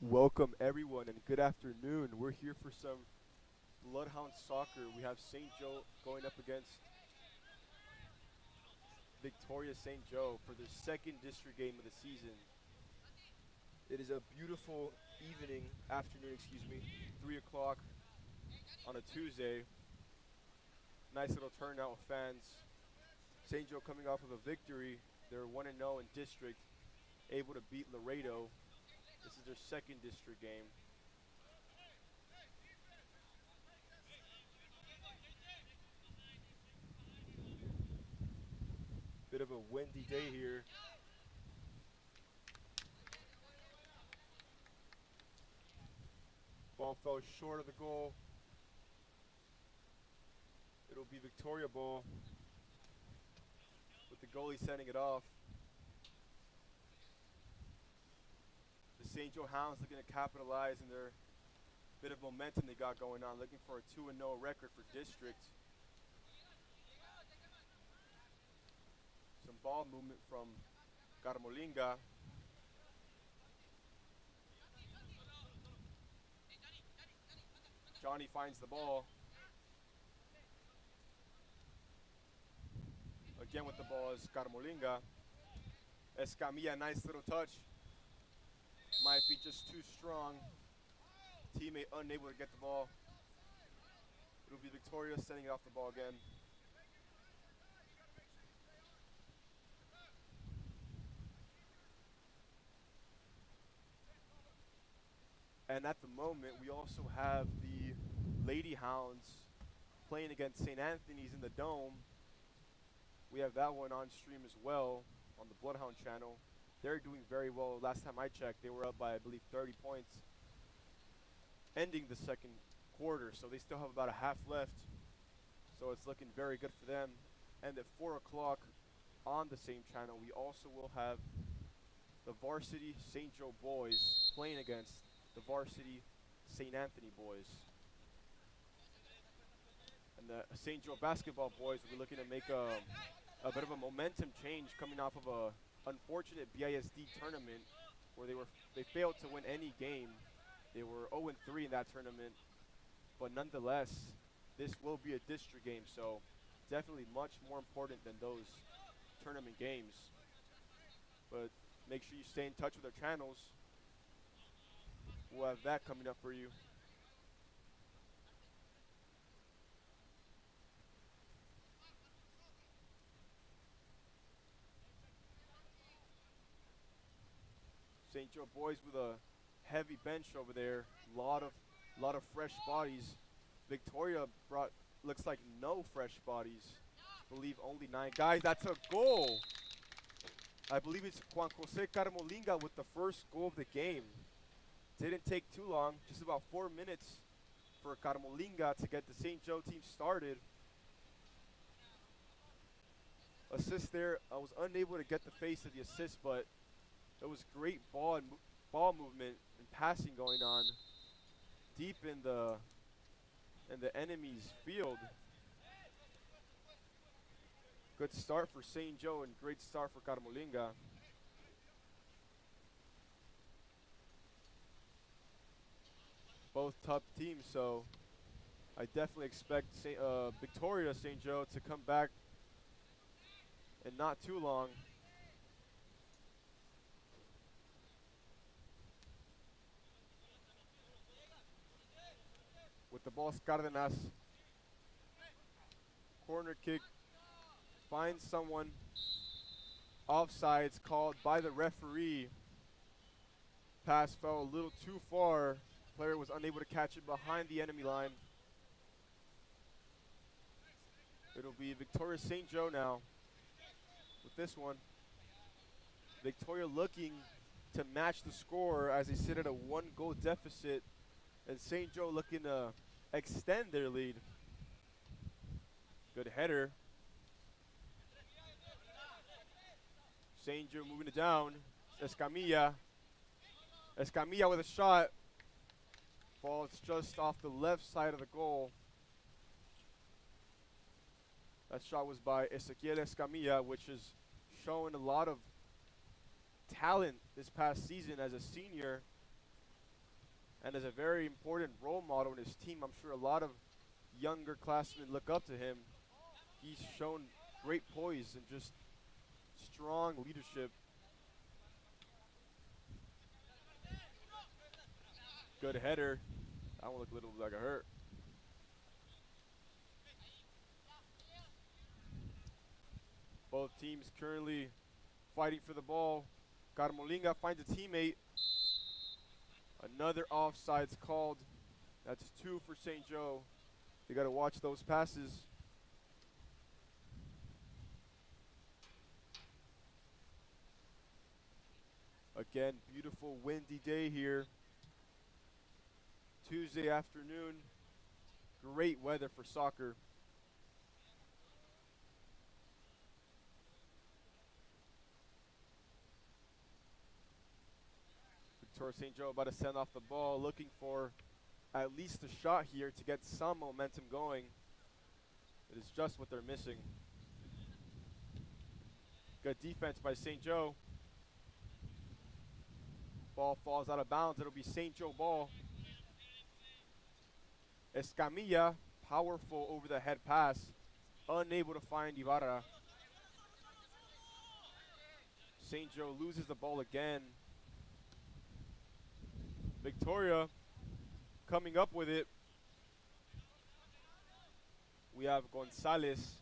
Welcome everyone and good afternoon. We're here for some Bloodhound soccer. We have St. Joe going up against Victoria St. Joe for their second district game of the season. It is a beautiful afternoon, 3 o'clock on a Tuesday. Nice little turnout of fans. St. Joe coming off of a victory. They're 1-0 in district, able to beat Laredo. This is their second district game. Bit of a windy day here. Ball fell short of the goal. It'll be Victoria ball with the goalie sending it off. The St. Joe Hounds looking to capitalize in their bit of momentum they got going on, looking for a 2-0 record for district. Some ball movement from Carmolinga. Johnny finds the ball. Again with the ball is Carmolinga. Escamilla, nice little touch. Might be just too strong. Teammate unable to get the ball. It'll be Victoria sending it off the ball again. And at the moment, we also have the Lady Hounds playing against St. Anthony's in the Dome. We have that one on stream as well on the Bloodhound channel. They're doing very well. Last time I checked, they were up by, I believe, 30 points ending the second quarter. So they still have about a half left. So it's looking very good for them. And at 4 o'clock on the same channel, we also will have the varsity St. Joe boys playing against the varsity St. Anthony boys. And the St. Joe basketball boys will be looking to make a bit of a momentum change coming off of a unfortunate BISD tournament where they failed to win any game. They were 0-3 in that tournament, but nonetheless, this will be a district game, so definitely much more important than those tournament games. But make sure you stay in touch with our channels. We'll have that coming up for you. St. Joe boys with a heavy bench over there. Lot of fresh bodies. Victoria brought looks like no fresh bodies. I believe only 9 guys. That's a goal. I believe it's Juan Jose Carmolinga with the first goal of the game. Didn't take too long, just about 4 minutes for Carmolinga to get the St. Joe team started. Assist there. I was unable to get the face of the assist, but it was great ball movement and passing going on deep in the enemy's field. Good start for St. Joe and great start for Carmolinga. Both top teams, so I definitely expect Victoria St. Joe to come back in not too long. With the ball, Cardenas. Corner kick. Finds someone. Offsides called by the referee. Pass fell a little too far. Player was unable to catch it behind the enemy line. It'll be Victoria St. Joe now with this one. Victoria looking to match the score as they sit at a 1-goal deficit. And St. Joe looking to extend their lead. Good header. St. Joe moving it down. Escamilla. Escamilla with a shot. Falls just off the left side of the goal. That shot was by Ezequiel Escamilla, which is showing a lot of talent this past season as a senior. and is a very important role model in his team. I'm sure a lot of younger classmen look up to him. He's shown great poise and just strong leadership. Good header. That one looked a little like a hurt. Both teams currently fighting for the ball. Carmolinga finds a teammate. Another offside's called. That's 2 for St. Joe. They got to watch those passes. Again, beautiful windy day here. Tuesday afternoon. Great weather for soccer. Victoria St. Joe about to send off the ball, looking for at least a shot here to get some momentum going. It is just what they're missing. Good defense by St. Joe. Ball falls out of bounds. It'll be St. Joe ball. Escamilla, powerful over the head pass. Unable to find Ibarra. St. Joe loses the ball again. Victoria coming up with it. We have Gonzalez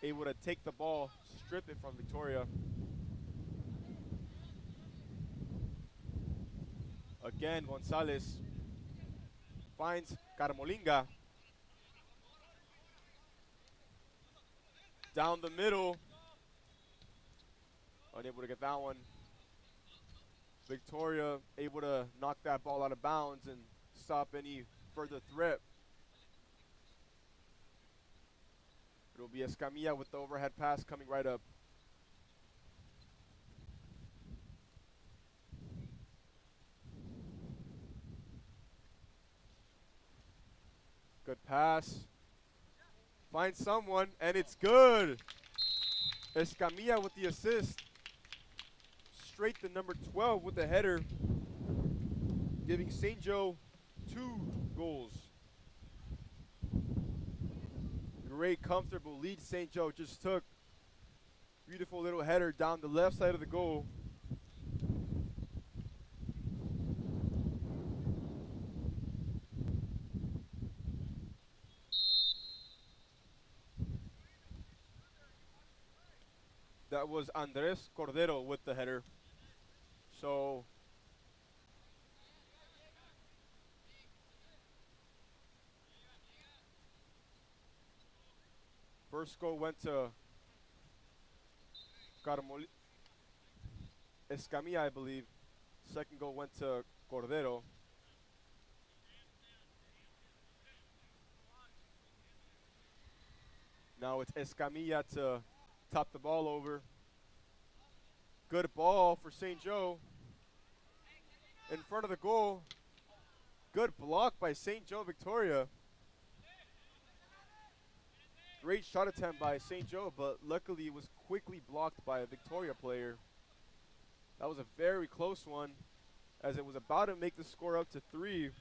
able to take the ball, strip it from Victoria. Again, Gonzalez finds Carmolinga. Down the middle. Unable to get that one. Victoria able to knock that ball out of bounds and stop any further threat. It'll be Escamilla with the overhead pass coming right up. Good pass. Finds someone, and it's good. Escamilla with the assist. Straight to number 12 with the header, giving St. Joe 2 goals. Great, comfortable lead St. Joe just took. Beautiful little header down the left side of the goal. That was Andres Cordero with the header. So first goal went to Escamilla, I believe. Second goal went to Cordero. Now it's Escamilla to top the ball over. Good ball for St. Joe. In front of the goal. Good block by St. Joe Victoria. Great shot attempt by St. Joe, but luckily it was quickly blocked by a Victoria player. That was a very close one, as it was about to make the score up to 3.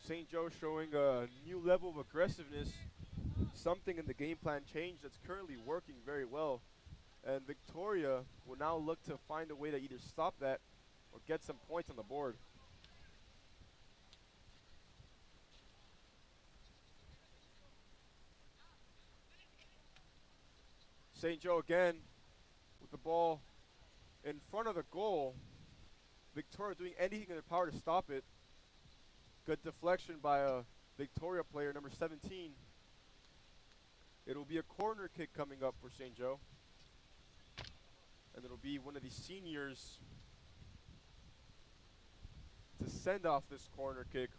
St. Joe showing a new level of aggressiveness. Something in the game plan change that's currently working very well. And Victoria will now look to find a way to either stop that or get some points on the board. St. Joe again with the ball in front of the goal. Victoria doing anything in their power to stop it. Good deflection by a Victoria player, number 17. It'll be a corner kick coming up for St. Joe. And it'll be one of the seniors to send off this corner kick.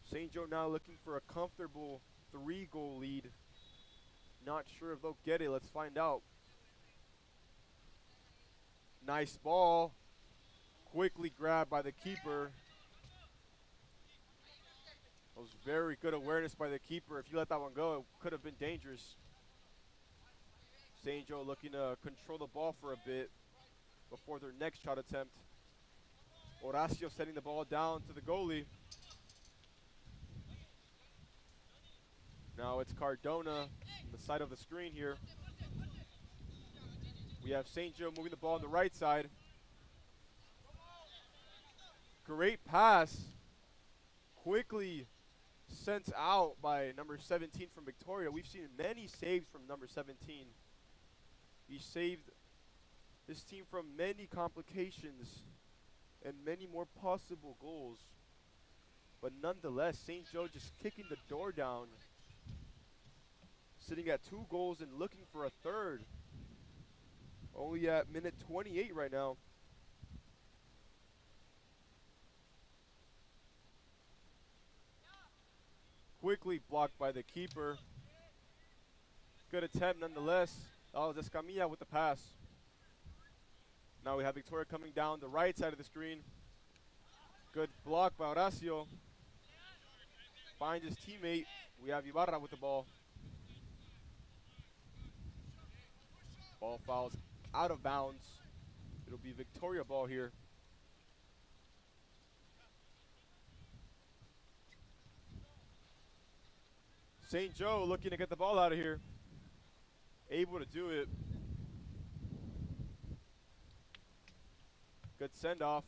St. Joe now looking for a comfortable 3-goal lead. Not sure if they'll get it. Let's find out. Nice ball. Quickly grabbed by the keeper. That was very good awareness by the keeper. If you let that one go, it could have been dangerous. St. Joe looking to control the ball for a bit before their next shot attempt. Horacio setting the ball down to the goalie. Now it's Cardona on the side of the screen here. We have St. Joe moving the ball on the right side. Great pass. Quickly sent out by number 17 from Victoria. We've seen many saves from number 17. He saved his team from many complications and many more possible goals. But nonetheless, St. Joe just kicking the door down. Sitting at 2 goals and looking for a third. Only at minute 28 right now. Quickly blocked by the keeper. Good attempt nonetheless. Oh, Escamilla with the pass. Now we have Victoria coming down the right side of the screen. Good block by Horacio. Finds his teammate. We have Ibarra with the ball. Ball fouls out of bounds. It'll be Victoria ball here. St. Joe looking to get the ball out of here. Able to do it. Good send off.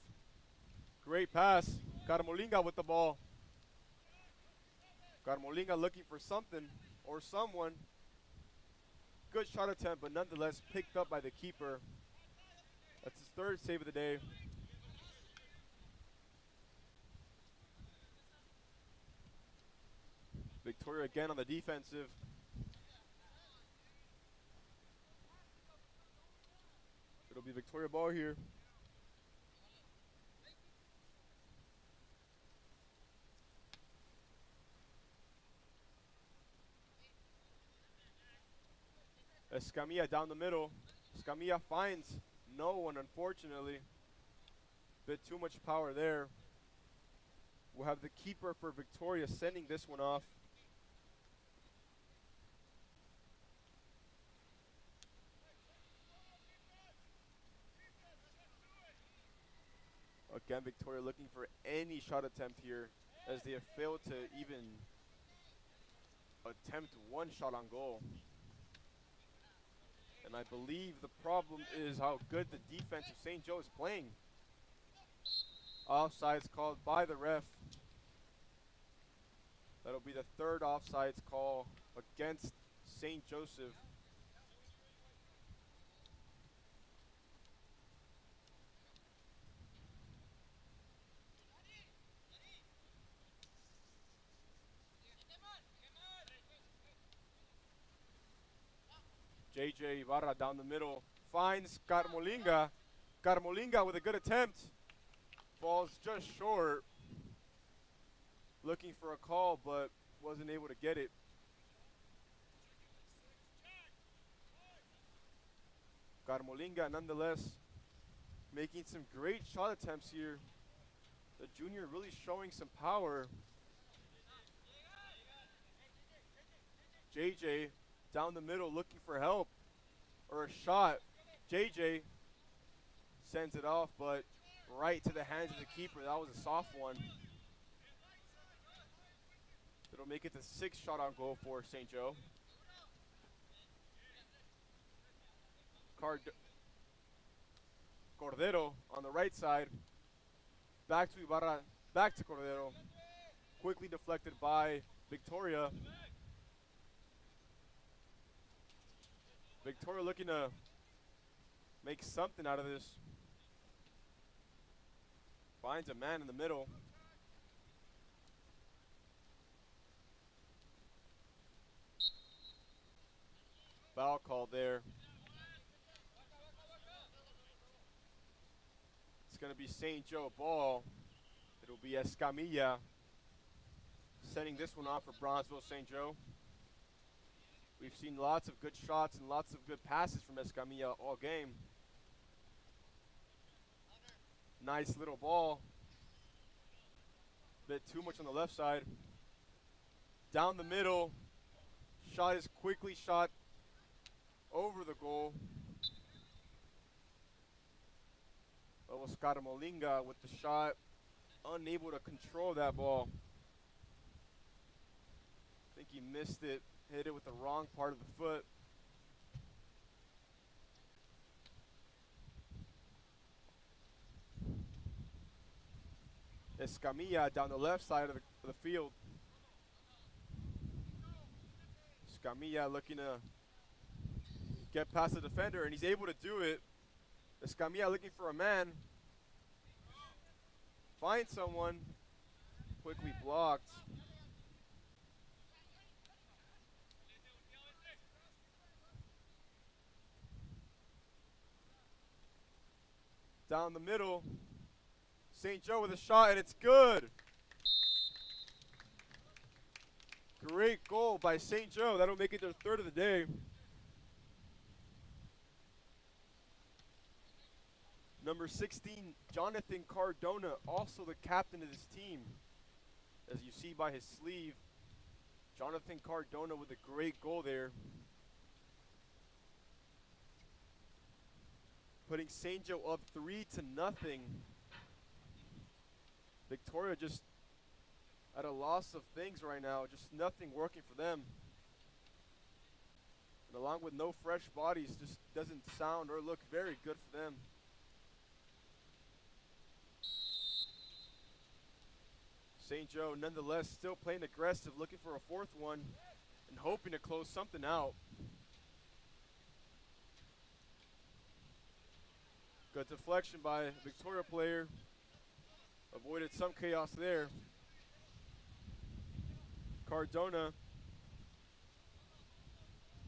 Great pass. Carmolinga with the ball. Carmolinga looking for something or someone. Good shot attempt, but nonetheless picked up by the keeper. That's his 3rd save of the day. Victoria again on the defensive. It'll be Victoria ball here. Escamilla down the middle. Escamilla finds no one, unfortunately. Bit too much power there. We'll have the keeper for Victoria sending this one off. Again, Victoria looking for any shot attempt here, as they have failed to even attempt one shot on goal. And I believe the problem is how good the defense of St. Joe is playing. Offsides called by the ref. That'll be the 3rd offsides call against St. Joseph. JJ Ibarra down the middle, finds Carmolinga. Carmolinga with a good attempt. Falls just short. Looking for a call, but wasn't able to get it. Carmolinga nonetheless making some great shot attempts here. The junior really showing some power. JJ down the middle looking for help or a shot. JJ sends it off, but right to the hands of the keeper. That was a soft one. It'll make it the 6th shot on goal for St. Joe. Cordero on the right side. Back to Ibarra, back to Cordero. Quickly deflected by Victoria. Victoria looking to make something out of this. Finds a man in the middle. Foul called there. It's going to be St. Joe ball. It'll be Escamilla sending this one off for Brownsville St. Joe. We've seen lots of good shots and lots of good passes from Escamilla all game. Nice little ball. Bit too much on the left side. Down the middle. Shot is quickly shot over the goal. Oscar Molinga with the shot, unable to control that ball. I think he missed it, hit it with the wrong part of the foot. Escamilla down the left side of the field. Escamilla looking to get past the defender, and he's able to do it. Escamilla looking for a man. Finds someone. Quickly blocked. Down the middle. St. Joe with a shot, and it's good. Great goal by St. Joe. That'll make it their third of the day. Number 16, Jonathan Cardona, also the captain of this team. As you see by his sleeve, Jonathan Cardona with a great goal there. Putting St. Joe up 3-0. Victoria just at a loss of things right now, just nothing working for them. And along with no fresh bodies, just doesn't sound or look very good for them. St. Joe, nonetheless, still playing aggressive, looking for a fourth one and hoping to close something out. Good deflection by a Victoria player. Avoided some chaos there. Cardona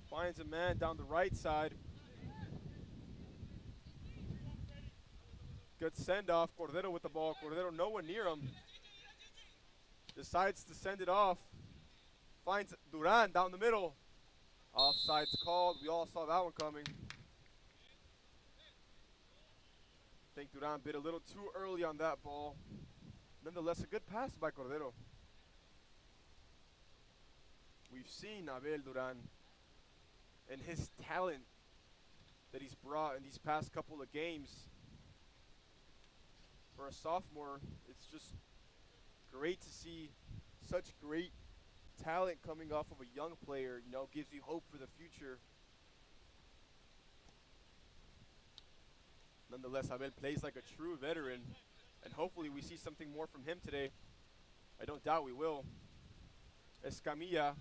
finds a man down the right side. Good send-off. Cordero with the ball. Cordero nowhere near him. Decides to send it off. Finds Duran down the middle. Offside's called. We all saw that one coming. I think Duran bit a little too early on that ball. Nonetheless, a good pass by Cordero. We've seen Abel Duran and his talent that he's brought in these past couple of games. For a sophomore, it's just great to see such great talent coming off of a young player. You know, gives you hope for the future. Nonetheless, Abel plays like a true veteran, and hopefully we see something more from him today. I don't doubt we will. Escamilla,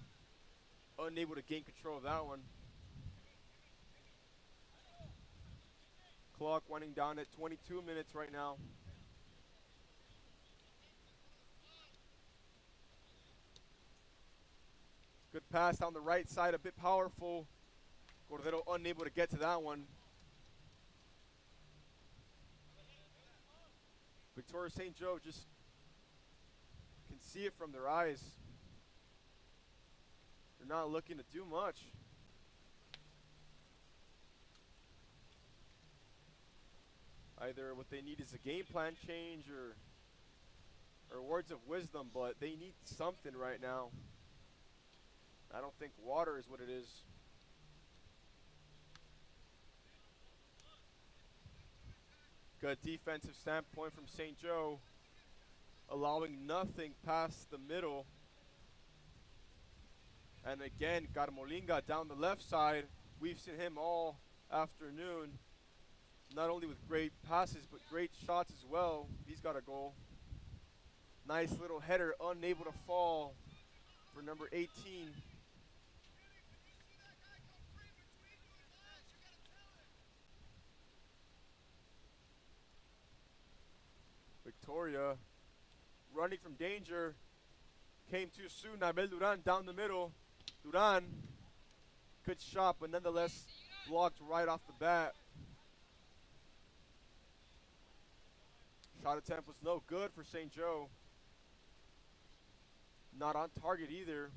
unable to gain control of that one. Clock winding down at 22 minutes right now. Good pass down the right side, a bit powerful. Cordero unable to get to that one. Victoria St. Joe just can see it from their eyes. They're not looking to do much. Either what they need is a game plan change or words of wisdom, but they need something right now. I don't think water is what it is. Good defensive standpoint from St. Joe, allowing nothing past the middle. And again, Molinga down the left side. We've seen him all afternoon, not only with great passes, but great shots as well. He's got a goal. Nice little header, unable to fall for number 18. Victoria running from danger. Came too soon. Abel Duran down the middle. Duran, good shot, but nonetheless blocked right off the bat. Shot attempt was no good for St. Joe. Not on target either.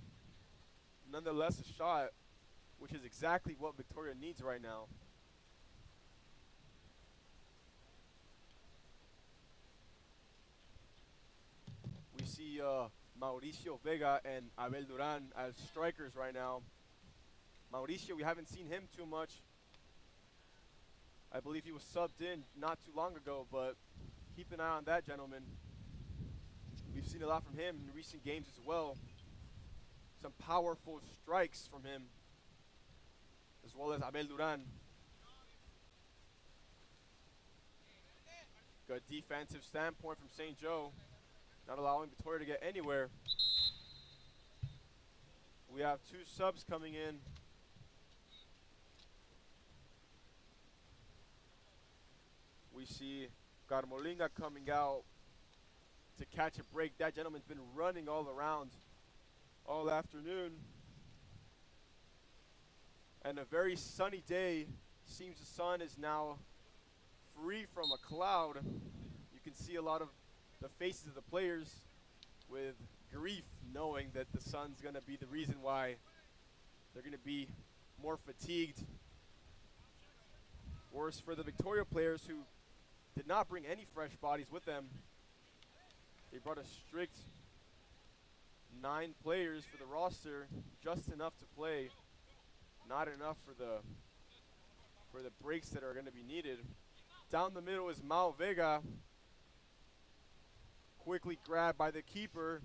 Nonetheless, a shot, which is exactly what Victoria needs right now. We see Mauricio Vega and Abel Duran as strikers right now. Mauricio, we haven't seen him too much. I believe he was subbed in not too long ago, but keep an eye on that gentleman. We've seen a lot from him in recent games as well. Some powerful strikes from him, as well as Abel Duran. Good defensive standpoint from St. Joe, not allowing Victoria to get anywhere. We have two subs coming in. We see Carmolinga coming out to catch a break. That gentleman's been running all around all afternoon. And a very sunny day. Seems the sun is now free from a cloud. You can see a lot of the faces of the players with grief, knowing that the sun's going to be the reason why they're going to be more fatigued. Worse for the Victoria players, who did not bring any fresh bodies with them. They brought a strict 9 players for the roster, just enough to play, not enough for the breaks that are going to be needed. Down the middle is Mau Vega, quickly grabbed by the keeper.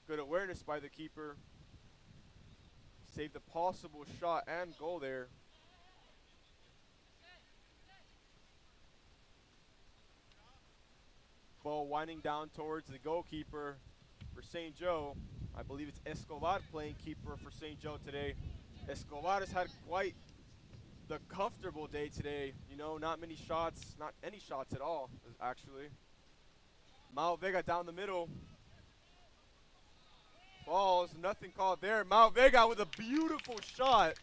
Good awareness by the keeper. Saved a possible shot and goal there. Ball winding down towards the goalkeeper for St. Joe. I believe it's Escobar playing keeper for St. Joe today. Escobar has had quite the comfortable day today. You know, not many shots, not any shots at all, actually. Mau Vega down the middle. Falls, nothing called there. Mau Vega with a beautiful shot.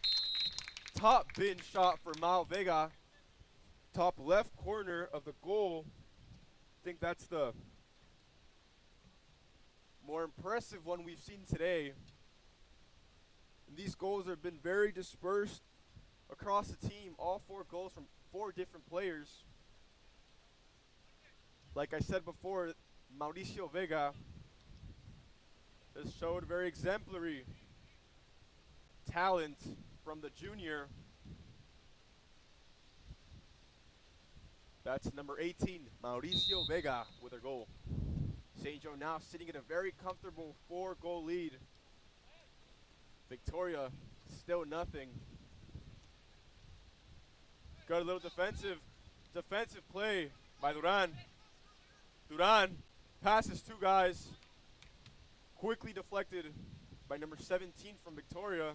Top bin shot for Mau Vega. Top left corner of the goal. I think that's the more impressive one we've seen today. And these goals have been very dispersed across the team. All 4 goals from 4 different players. Like I said before, Mauricio Vega has showed very exemplary talent from the junior. That's number 18, Mauricio Vega, with a goal. St. Joe now sitting at a very comfortable 4-goal lead. Victoria, still nothing. Got a little defensive play by Duran. Duran passes 2 guys. Quickly deflected by number 17 from Victoria.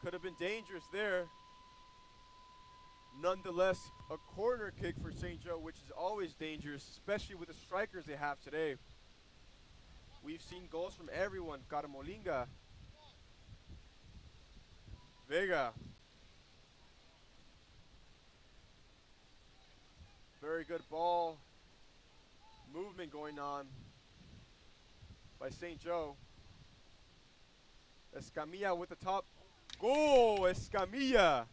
Could have been dangerous there. Nonetheless, a corner kick for St. Joe, which is always dangerous, especially with the strikers they have today. We've seen goals from everyone. Carmolinga, Vega. Very good ball movement going on by St. Joe. Escamilla with the top. Goal, Escamilla.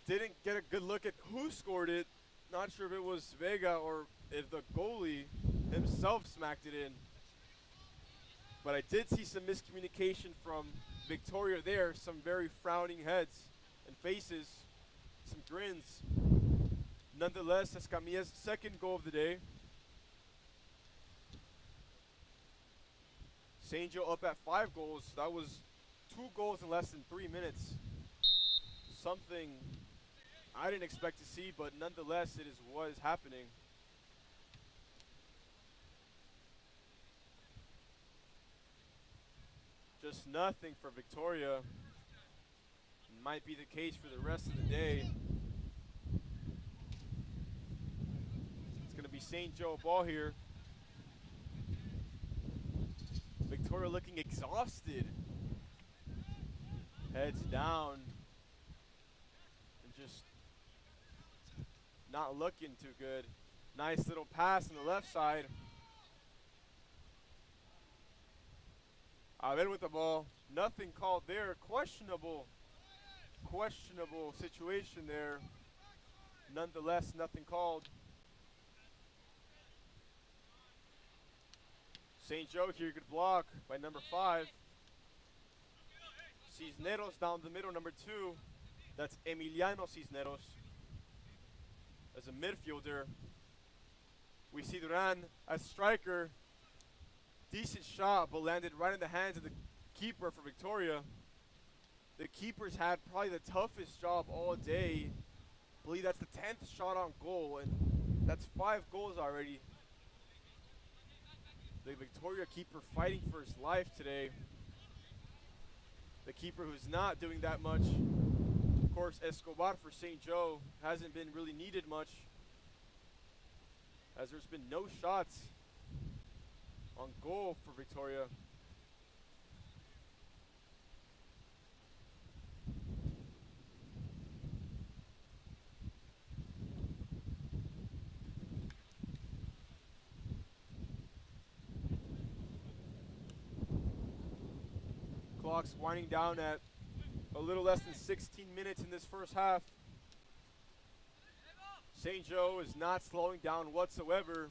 Didn't get a good look at who scored it. Not sure if it was Vega or if the goalie himself smacked it in. But I did see some miscommunication from Victoria there. Some very frowning heads and faces. Some grins. Nonetheless, Escamilla's second goal of the day. St. Joe up at 5 goals. That was 2 goals in less than 3 minutes. Something I didn't expect to see, but nonetheless, it is what is happening. Just nothing for Victoria. Might be the case for the rest of the day. It's going to be St. Joe ball here. Victoria looking exhausted. Heads down. And just not looking too good. Nice little pass on the left side. Abel with the ball. Nothing called there. Questionable situation there. Nonetheless, nothing called. St. Joe here, good block by number 5. Cisneros down the middle, number 2. That's Emiliano Cisneros. As a midfielder, we see Duran as striker. Decent shot, but landed right in the hands of the keeper for Victoria. The keepers had probably the toughest job all day. I believe that's the 10th shot on goal, and that's 5 goals already. The Victoria keeper fighting for his life today. The keeper who's not doing that much. Of course, Escobar for St. Joe hasn't been really needed much, as there's been no shots on goal for Victoria. Clock's winding down at a little less than 16 minutes in this first half. St. Joe is not slowing down whatsoever.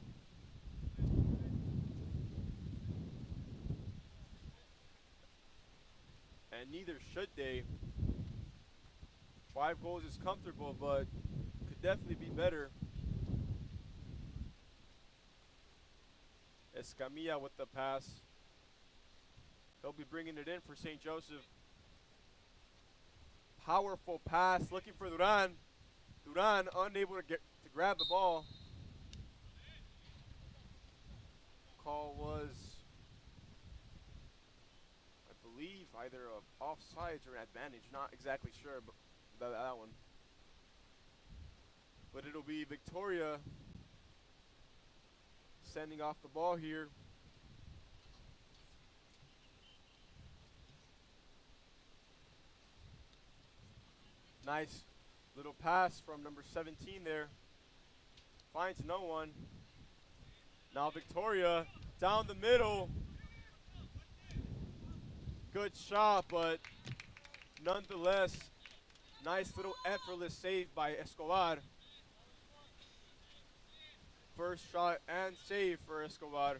And neither should they. 5 goals is comfortable, but could definitely be better. Escamilla with the pass. They'll be bringing it in for St. Joseph. Powerful pass, looking for Duran. Duran unable to grab the ball. Call was, I believe, either a offsides or an advantage. Not exactly sure about that one. But it'll be Victoria sending off the ball here. Nice little pass from number 17 there. Finds no one. Now Victoria down the middle. Good shot, but nonetheless, nice little effortless save by Escobar. First shot and save for Escobar.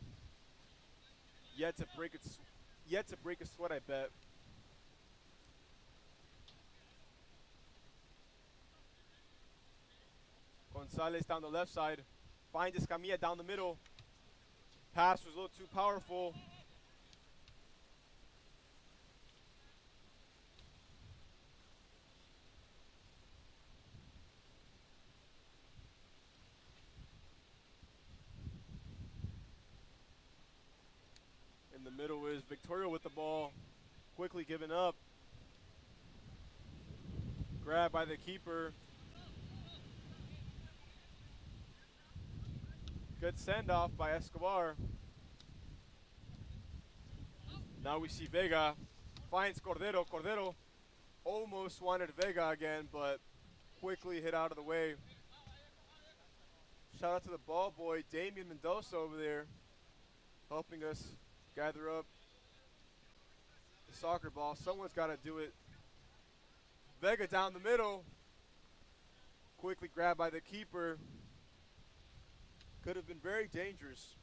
Yet to break a sweat, I bet. Gonzalez down the left side, finds Escamilla down the middle. Pass was a little too powerful. In the middle is Victoria with the ball, quickly given up. Grabbed by the keeper. Good send-off by Escobar. Now we see Vega. Finds Cordero. Cordero almost wanted Vega again, but quickly hit out of the way. Shout out to the ball boy, Damian Mendoza over there, helping us gather up the soccer ball. Someone's got to do it. Vega down the middle. Quickly grabbed by the keeper. Could have been very dangerous.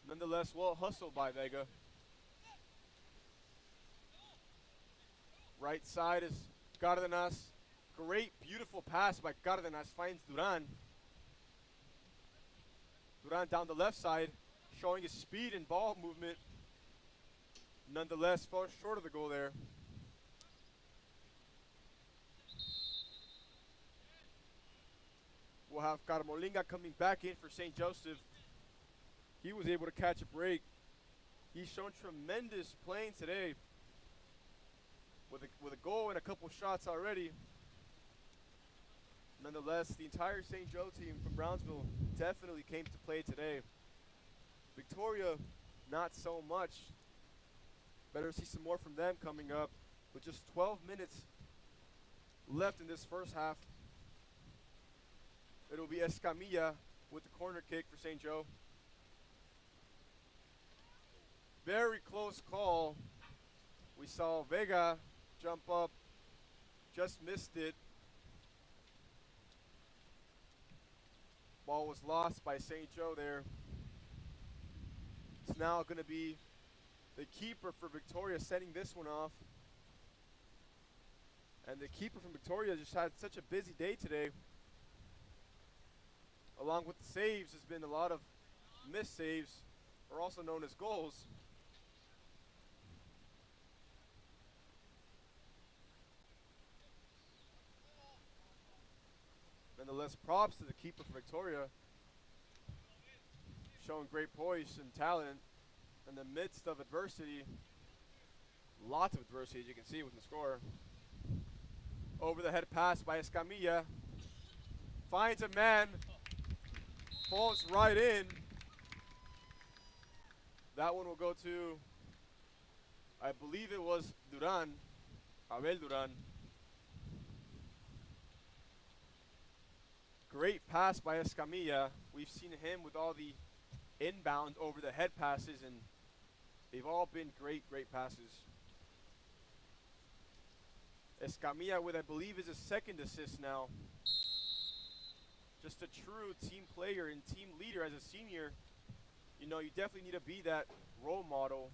Nonetheless, well hustled by Vega. Right side is Cardenas. Great, beautiful pass by Cardenas. Finds Duran. Duran down the left side, showing his speed and ball movement. Nonetheless, falls short of the goal there. We'll have Carmolinga coming back in for St. Joseph. He was able to catch a break. He's shown tremendous playing today with a goal and a couple shots already. Nonetheless, the entire St. Joe team from Brownsville definitely came to play today. Victoria, not so much. Better see some more from them coming up. With just 12 minutes left in this first half. It'll be Escamilla with the corner kick for St. Joe. Very close call. We saw Vega jump up, just missed it. Ball was lost by St. Joe there. It's now going to be the keeper for Victoria sending this one off. And the keeper from Victoria just had such a busy day today. Along with the saves, there's been a lot of missed saves, or also known as goals. Nonetheless, props to the keeper for Victoria, showing great poise and talent in the midst of adversity. Lots of adversity, as you can see with the score. Over the head pass by Escamilla. Finds a man. Falls right in. That one will go to, I believe it was Duran. Abel Duran. Great pass by Escamilla. We've seen him with all the inbound over the head passes, and they've all been great passes. Escamilla with, I believe, is his second assist now. Just a true team player and team leader as a senior. You know, you definitely need to be that role model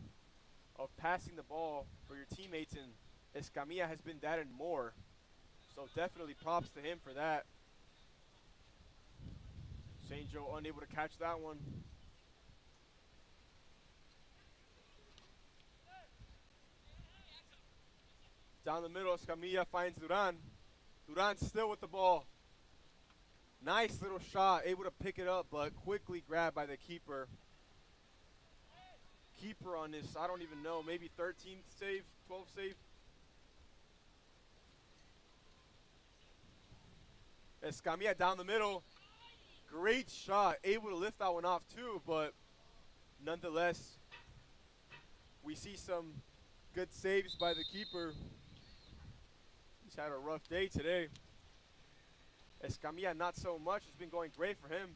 of passing the ball for your teammates, and Escamilla has been that and more. So definitely props to him for that. St. Joe unable to catch that one. Down the middle, Escamilla finds Duran. Duran still with the ball. Nice little shot, able to pick it up, but quickly grabbed by the keeper. Keeper on this, I don't even know, maybe 13th save, 12th save. Escamilla down the middle. Great shot, able to lift that one off too, but nonetheless, we see some good saves by the keeper. He's had a rough day today. Escamilla not so much. It's been going great for him.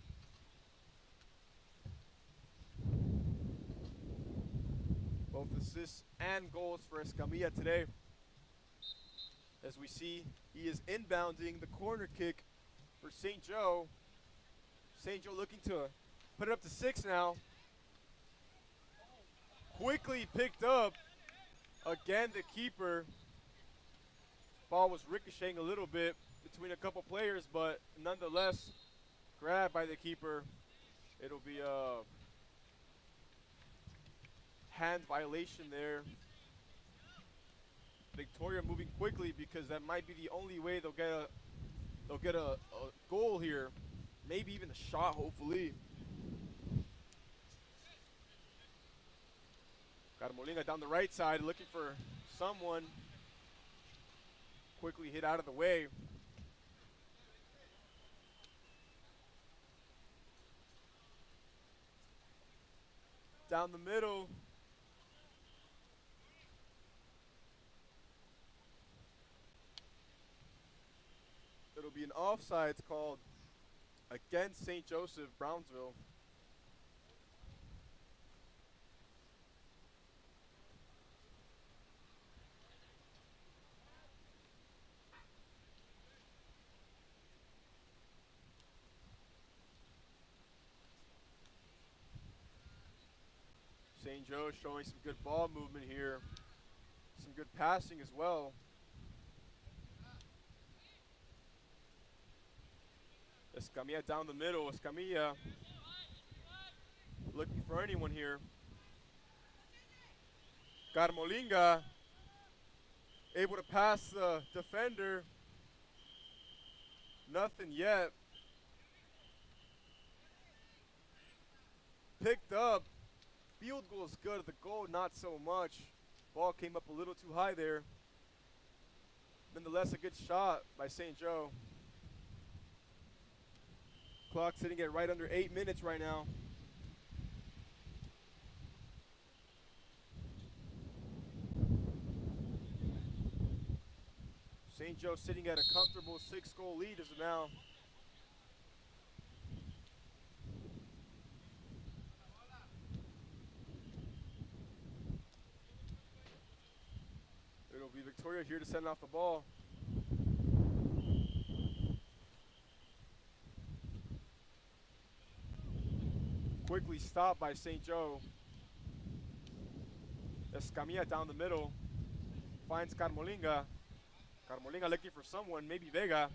Both assists and goals for Escamilla today. As we see, he is inbounding the corner kick for St. Joe. St. Joe looking to put it up to 6 now. Quickly picked up. Again, the keeper. Ball was ricocheting a little bit between a couple players, but nonetheless, grabbed by the keeper. It'll be a hand violation there. Victoria moving quickly because that might be the only way they'll get a goal here. Maybe even a shot, hopefully. Got Molinga down the right side looking for someone. Quickly hit out of the way. Down the middle. It'll be an offsides called against St. Joseph, Brownsville. St. Joe showing some good ball movement here. Some good passing as well. Escamilla down the middle. Escamilla looking for anyone here. Molinga able to pass the defender. Nothing yet. Picked up. Field goal is good. The goal, not so much. Ball came up a little too high there. Nonetheless, a good shot by St. Joe. Clock sitting at right under 8 minutes right now. St. Joe sitting at a comfortable 6-goal lead as of now. It'll be Victoria here to send off the ball. Quickly stopped by St. Joe. Escamilla down the middle. Finds Molinga. Carmolinga looking for someone, maybe Vega.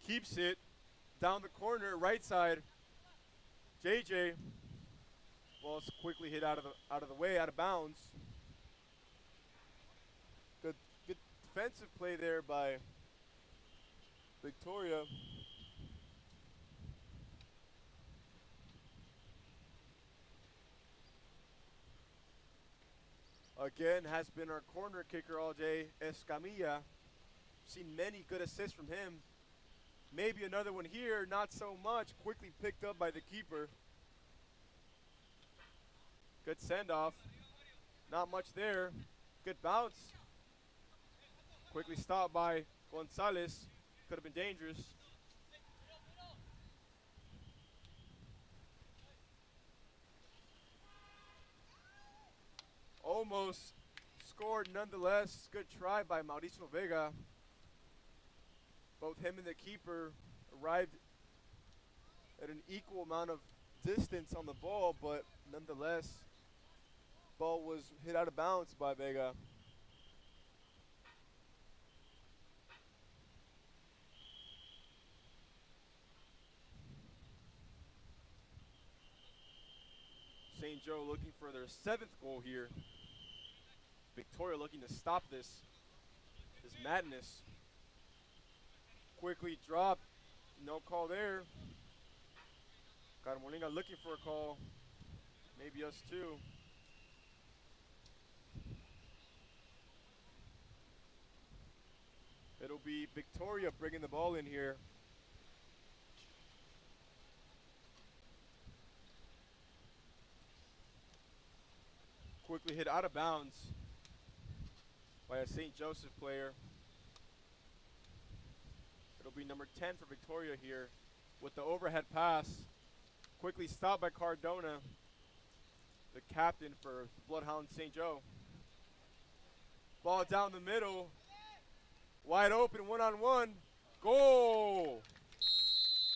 Keeps it down the corner, right side. JJ. Ball's quickly hit out of the way, out of bounds. Good defensive play there by Victoria. Again, has been our corner kicker all day, Escamilla. Seen many good assists from him. Maybe another one here, not so much. Quickly picked up by the keeper. Good send-off. Not much there. Good bounce. Quickly stopped by Gonzalez. Could have been dangerous. Almost scored nonetheless. Good try by Mauricio Vega. Both him and the keeper arrived at an equal amount of distance on the ball, but nonetheless, ball was hit out of bounds by Vega. St. Joe looking for their 7th goal here. Victoria looking to stop this madness. Quickly dropped. No call there. Carmolinga looking for a call. Maybe us too. It'll be Victoria bringing the ball in here. Quickly hit out of bounds by a St. Joseph player. It'll be number 10 for Victoria here with the overhead pass. Quickly stopped by Cardona, the captain for Bloodhound St. Joe. Ball down the middle. Wide open, one-on-one. Goal!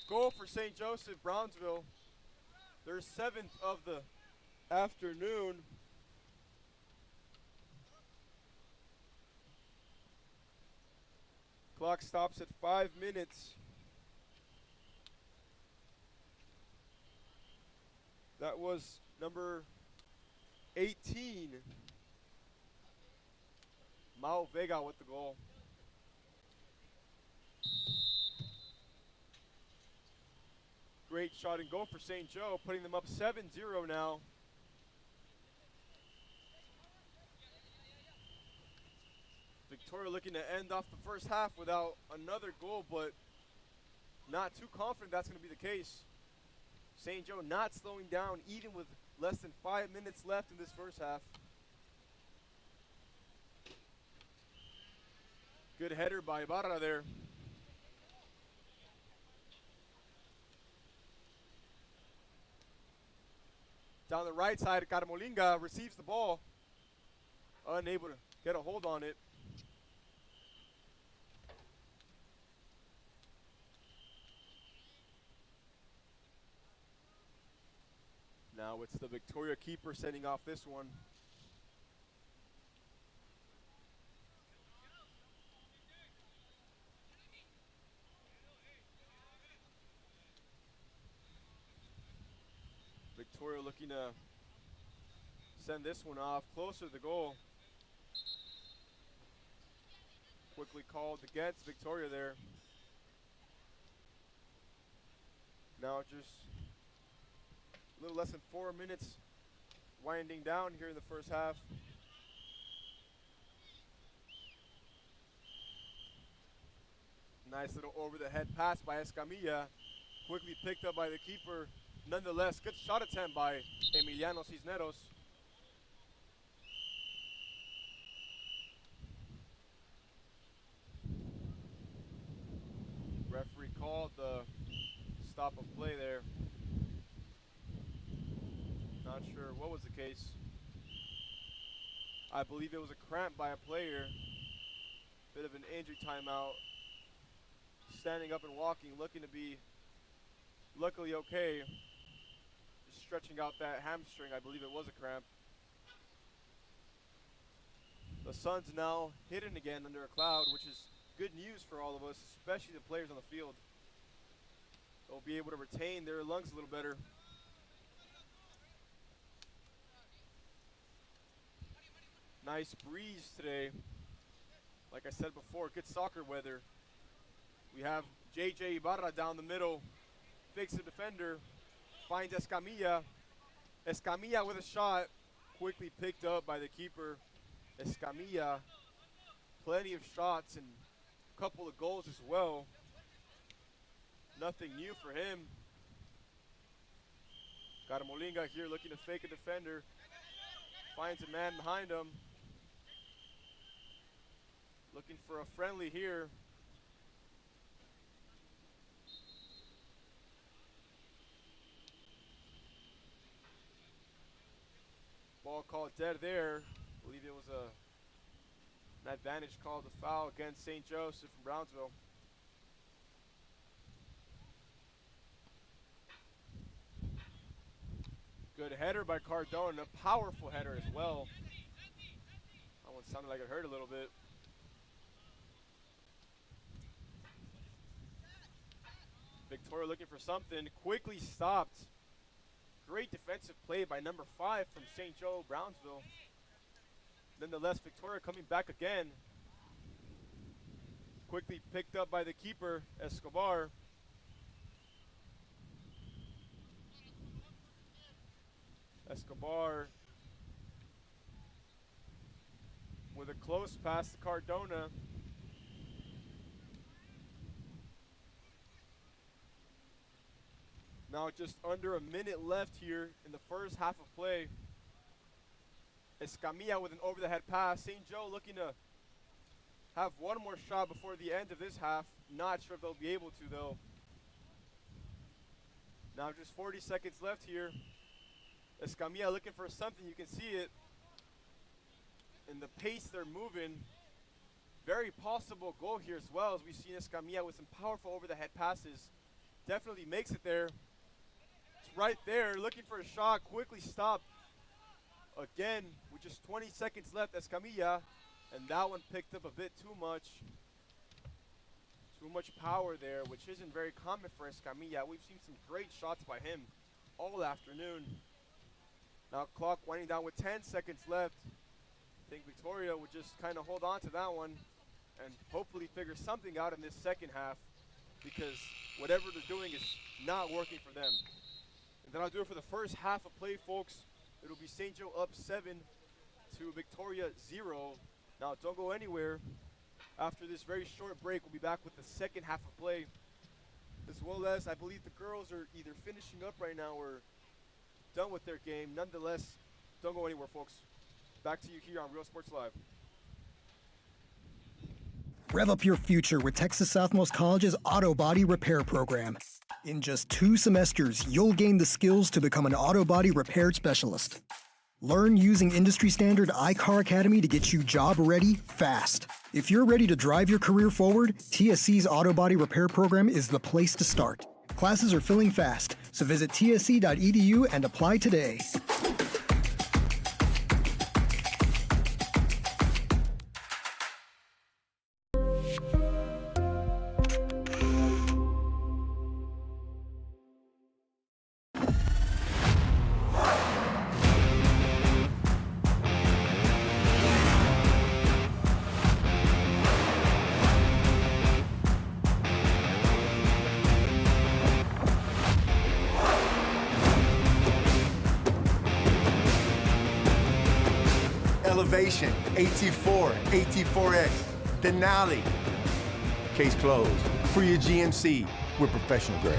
Goal for St. Joseph, Brownsville. Their 7th of the afternoon. Clock stops at 5 minutes. That was number 18. Mao Vega with the goal. Great shot and goal for St. Joe, putting them up 7-0 now. Victoria looking to end off the first half without another goal, but not too confident that's going to be the case. St. Joe not slowing down even with less than 5 minutes left in this first half. Good header by Ibarra there. Down the right side, Carmolinga receives the ball. Unable to get a hold on it. Now it's the Victoria keeper sending off this one. Victoria looking to send this one off closer to the goal. Quickly called against Victoria there. Now just a little less than 4 minutes winding down here in the first half. Nice little over-the-head pass by Escamilla. Quickly picked up by the keeper. Nonetheless, good shot attempt by Emiliano Cisneros. Referee called the stop of play there. Not sure what was the case. I believe it was a cramp by a player. Bit of an injury timeout. Standing up and walking, looking to be luckily okay. Just stretching out that hamstring. I believe it was a cramp. The sun's now hidden again under a cloud, which is good news for all of us, especially the players on the field. They'll be able to retain their lungs a little better. Nice breeze today. Like I said before, good soccer weather. We have JJ Ibarra down the middle, fakes the defender, finds Escamilla. Escamilla with a shot, quickly picked up by the keeper. Escamilla, plenty of shots and a couple of goals as well. Nothing new for him. Caramolinga here looking to fake a defender. Finds a man behind him. Looking for a friendly here. Ball called dead there. I believe it was an advantage called a foul against St. Joseph from Brownsville. Good header by Cardona, a powerful header as well. That one sounded like it hurt a little bit. Victoria looking for something, quickly stopped. Great defensive play by number 5 from St. Joe, Brownsville. Nonetheless, Victoria coming back again. Quickly picked up by the keeper, Escobar. Escobar with a close pass to Cardona. Now just under a minute left here in the first half of play. Escamilla with an over-the-head pass. St. Joe looking to have one more shot before the end of this half. Not sure if they'll be able to though. Now just 40 seconds left here. Escamilla looking for something, you can see it. In the pace they're moving. Very possible goal here as well, as we've seen Escamilla with some powerful over-the-head passes. Definitely makes it there. It's right there, looking for a shot, quickly stopped. Again, with just 20 seconds left, Escamilla, and that one picked up a bit too much. Too much power there, which isn't very common for Escamilla. We've seen some great shots by him all afternoon. Now clock winding down with 10 seconds left. I think Victoria would just kind of hold on to that one and hopefully figure something out in this second half, because whatever they're doing is not working for them. And then I'll do it for the first half of play, folks. It'll be St. Joe up 7 to Victoria 0. Now don't go anywhere. After this very short break, we'll be back with the second half of play, as well as I believe the girls are either finishing up right now or done with their game. Nonetheless, don't go anywhere, folks. Back to you here on Real Sports Live. Rev up your future with Texas Southmost College's Auto Body Repair Program. In just 2 semesters, you'll gain the skills to become an auto body repair specialist. Learn using industry standard iCar Academy to get you job ready fast. If you're ready to drive your career forward, TSC's Auto Body Repair Program is the place to start. Classes are filling fast, so visit tsc.edu and apply today. Elevation, AT4, AT4X, Denali. Case closed. For your GMC, we're professional grade.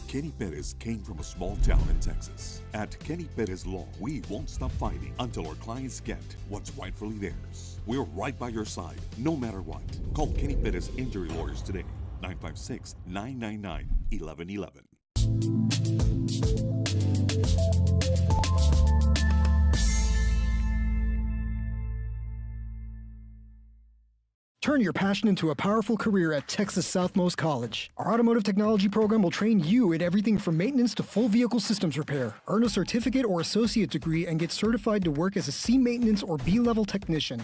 Kenny Perez came from a small town in Texas. At Kenny Perez Law, we won't stop fighting until our clients get what's rightfully theirs. We're right by your side, no matter what. Call Kenny Perez Injury Lawyers today, 956-999-1111. Turn your passion into a powerful career at Texas Southmost College. Our automotive technology program will train you in everything from maintenance to full vehicle systems repair. Earn a certificate or associate degree and get certified to work as a C maintenance or B-level technician.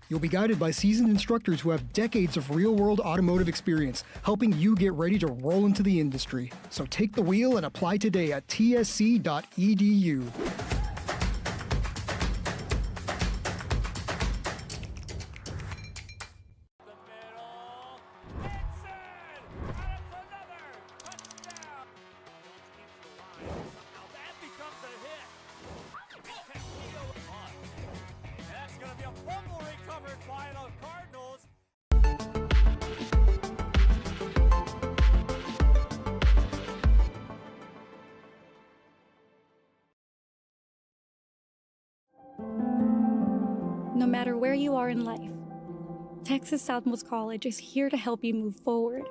You'll be guided by seasoned instructors who have decades of real-world automotive experience, helping you get ready to roll into the industry. So take the wheel and apply today at tsc.edu. No matter where you are in life, Texas Southmost College is here to help you move forward.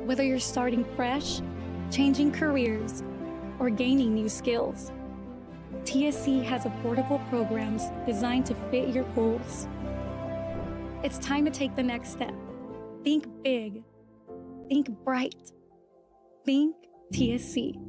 Whether you're starting fresh, changing careers, or gaining new skills, TSC has affordable programs designed to fit your goals. It's time to take the next step. Think big. Think bright. Think TSC.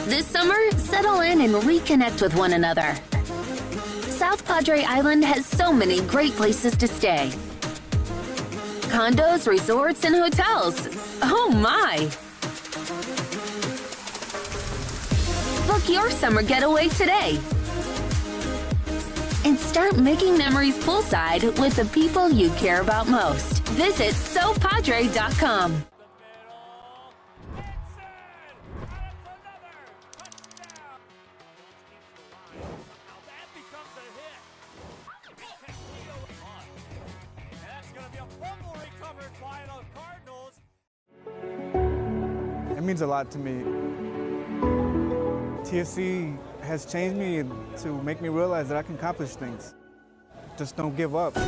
This summer, settle in and reconnect with one another. South Padre Island has so many great places to stay. Condos, resorts, and hotels. Oh my! Book your summer getaway today. And start making memories poolside with the people you care about most. Visit SoPadre.com. It means a lot to me. TSC has changed me to make me realize that I can accomplish things. Just don't give up. I've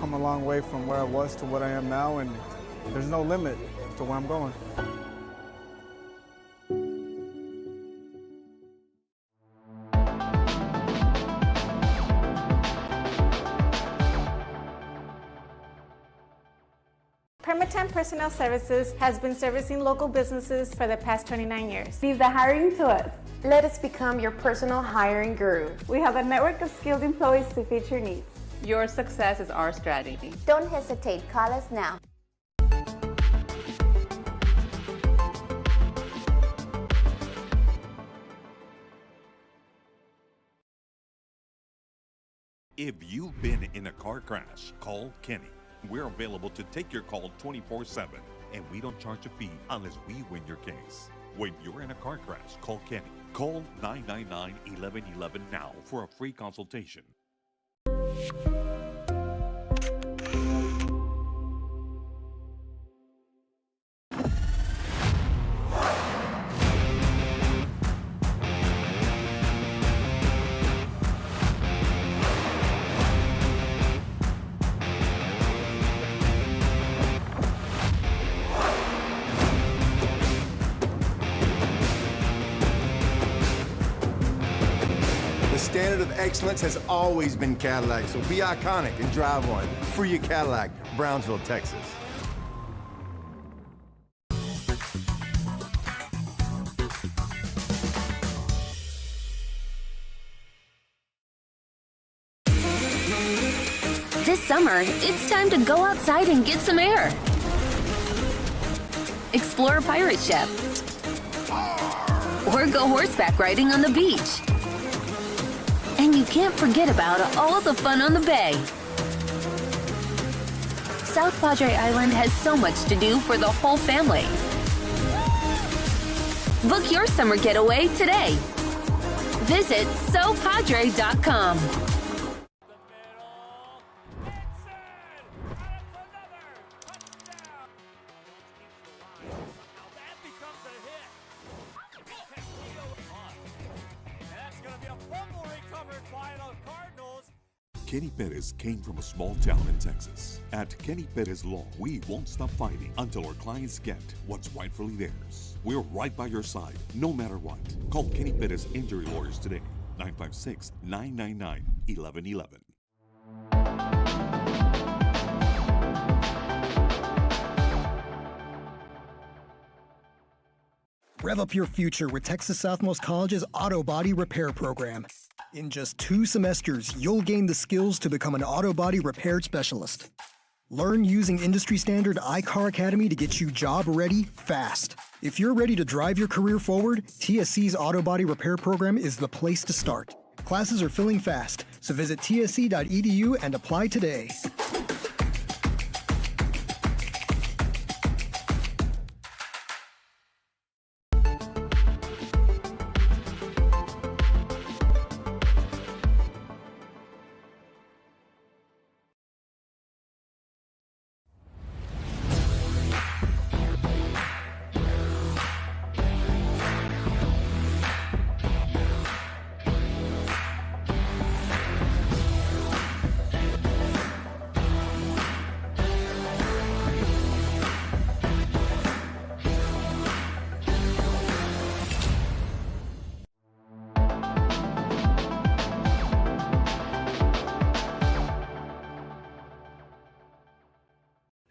come a long way from where I was to what I am now, and there's no limit to where I'm going. Permatemp Personnel Services has been servicing local businesses for the past 29 years. Leave the hiring to us. Let us become your personal hiring guru. We have a network of skilled employees to fit your needs. Your success is our strategy. Don't hesitate, call us now. If you've been in a car crash, call Kenny. We're available to take your call 24/7, and we don't charge a fee unless we win your case. When you're in a car crash, call Kenny. Call 999-1111 now for a free consultation. The standard of excellence has always been Cadillac, so be iconic and drive one. Free your Cadillac, Brownsville, Texas. This summer, it's time to go outside and get some air. Explore a pirate ship. Or go horseback riding on the beach. And you can't forget about all the fun on the bay. South Padre Island has so much to do for the whole family. Book your summer getaway today. Visit SoPadre.com. Kenny Perez came from a small town in Texas. At Kenny Perez Law, we won't stop fighting until our clients get what's rightfully theirs. We're right by your side, no matter what. Call Kenny Perez Injury Lawyers today, 956-999-1111. Rev up your future with Texas Southmost College's Auto Body Repair Program. In just 2 semesters, you'll gain the skills to become an auto body repair specialist. Learn using industry standard iCar Academy to get you job ready fast. If you're ready to drive your career forward, TSC's Auto Body Repair Program is the place to start. Classes are filling fast, so visit tsc.edu and apply today.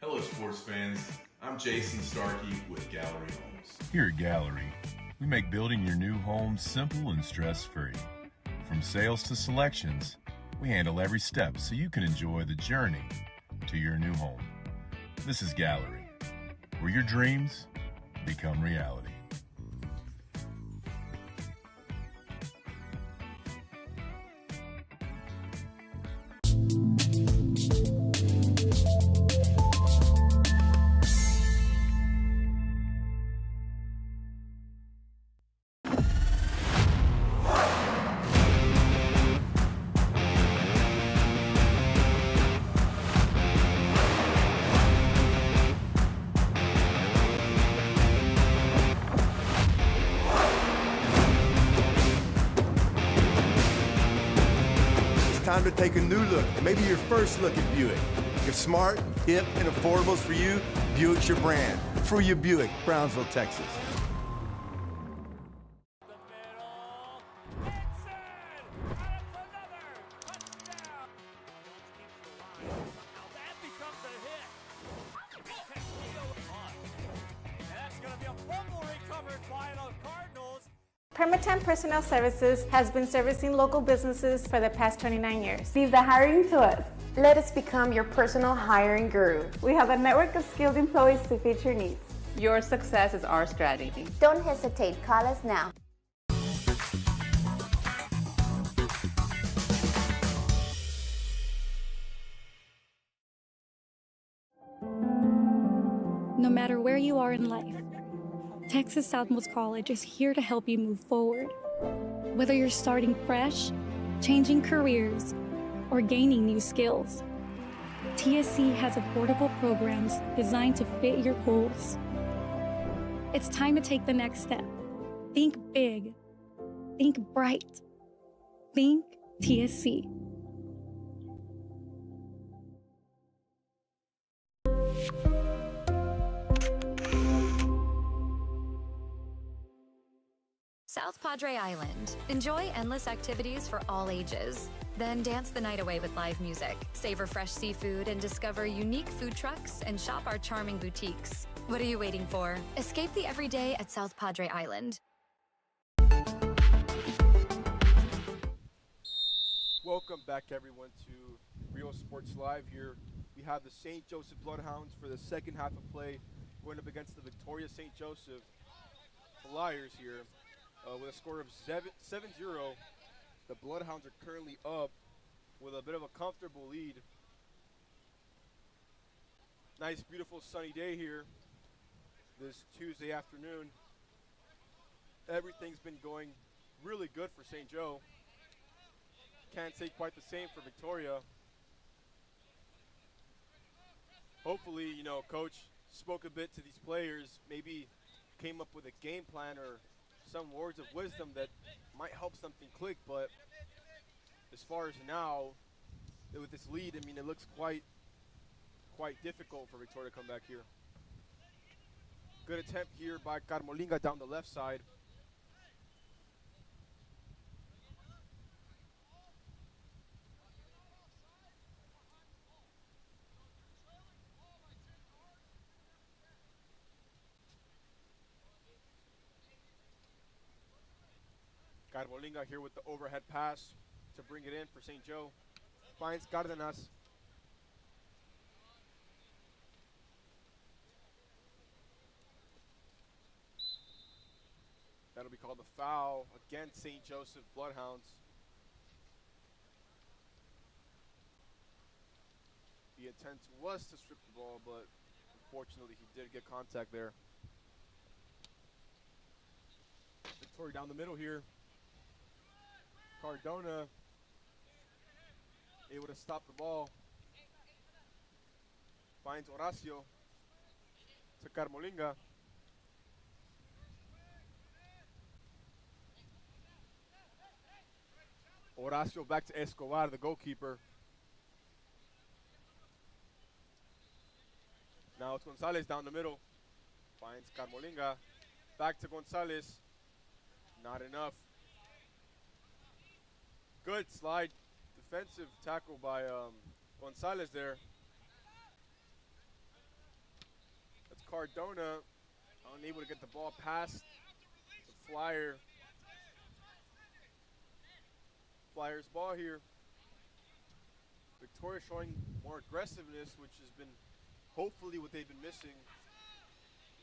Hello sports fans, I'm Jason Starkey with Gallery Homes. Here at Gallery, we make building your new home simple and stress-free. From sales to selections, we handle every step so you can enjoy the journey to your new home. This is Gallery, where your dreams become reality. Time to take a new look, and maybe your first look at Buick. If smart, hip, and affordable is for you, Buick's your brand. For your Buick, Brownsville, Texas. Permatemp Personnel Services has been servicing local businesses for the past 29 years. Leave the hiring to us. Let us become your personal hiring guru. We have a network of skilled employees to fit your needs. Your success is our strategy. Don't hesitate, call us now. No matter where you are in life, Texas Southmost College is here to help you move forward. Whether you're starting fresh, changing careers, or gaining new skills, TSC has affordable programs designed to fit your goals. It's time to take the next step. Think big. Think bright. Think TSC. South Padre Island. Enjoy endless activities for all ages. Then dance the night away with live music, savor fresh seafood, and discover unique food trucks and shop our charming boutiques. What are you waiting for? Escape the everyday at South Padre Island. Welcome back, everyone, to Real Sports Live. Here we have the St. Joseph Bloodhounds for the second half of play, going up against the victorious St. Joseph Flyers here with a score of 7-0 The Bloodhounds are currently up with a bit of a comfortable lead. Nice, beautiful sunny day here this Tuesday afternoon. Everything's been going really good for St. Joe. Can't say quite the same for Victoria. Hopefully, you know, Coach spoke a bit to these players, maybe came up with a game plan or some words of wisdom that might help something click, but as far as now, with this lead, I mean, it looks quite difficult for Victoria to come back here. Good attempt here by Carmolinga down the left side. Carmolinga here with the overhead pass to bring it in for St. Joe. Finds Cárdenas. That'll be called a foul against St. Joseph Bloodhounds. The intent was to strip the ball, but unfortunately he did get contact there. Victoria down the middle here. Cardona able to stop the ball. Finds Horacio to Carmolinga. Horacio back to Escobar, the goalkeeper. Now it's Gonzalez down the middle. Finds Carmolinga. Back to Gonzalez. Not enough. Good slide. Defensive tackle by Gonzalez there. That's Cardona. Unable to get the ball past the Flyer. Flyers ball here. Victoria showing more aggressiveness, which has been hopefully what they've been missing,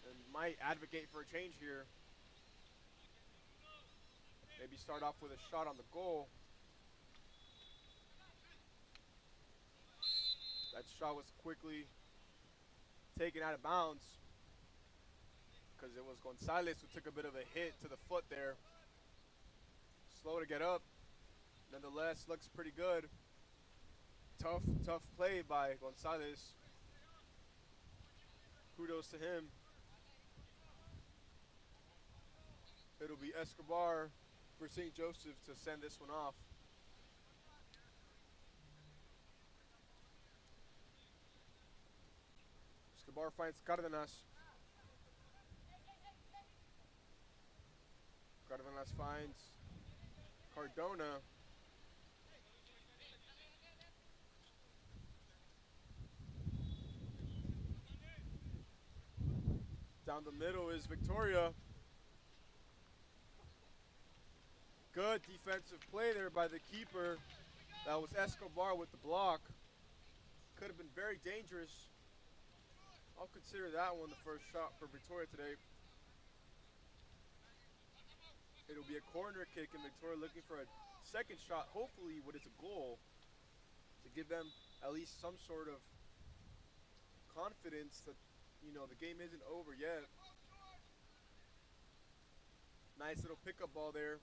and might advocate for a change here. Maybe start off with a shot on the goal. That shot was quickly taken out of bounds because it was Gonzalez who took a bit of a hit to the foot there. Slow to get up. Nonetheless, looks pretty good. Tough play by Gonzalez. Kudos to him. It'll be Escobar for St. Joseph to send this one off. Escobar finds Cárdenas. Cárdenas finds Cardona. Down the middle is Victoria. Good defensive play there by the keeper. That was Escobar with the block. Could have been very dangerous. I'll consider that one the first shot for Victoria today. It'll be a corner kick, and Victoria looking for a second shot, hopefully what is a goal, to give them at least some sort of confidence that, you know, the game isn't over yet. Nice little pickup ball there.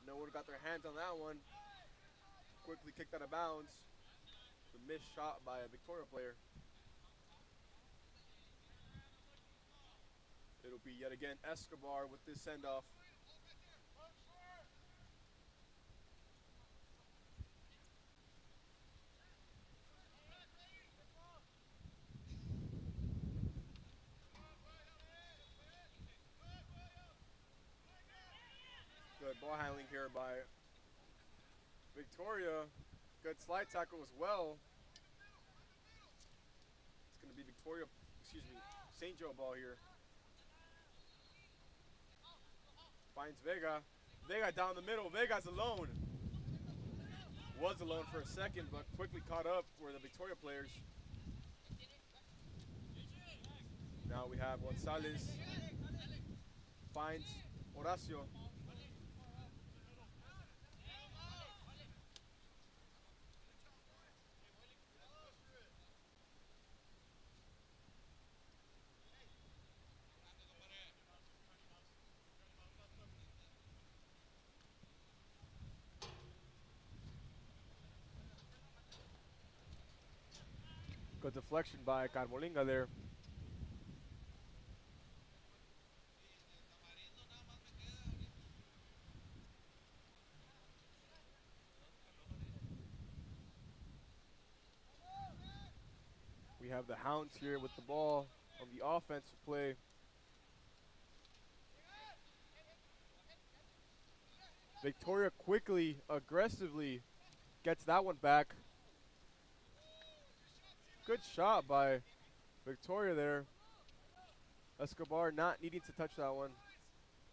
No one got their hands on that one. Quickly kicked out of bounds. The missed shot by a Victoria player. It'll be yet again Escobar with this send-off. Good ball handling here by Victoria. Good slide tackle as well. It's going to be St. Joe ball here. Finds Vega. Vega down the middle. Vega's alone. Was alone for a second, but quickly caught up for the Victoria players. Now we have Gonzalez. Finds Horacio. Good deflection by Carmolinga there. We have the Hounds here with the ball on the offensive play. Victoria quickly, aggressively gets that one back. Good shot by Victoria there. Escobar not needing to touch that one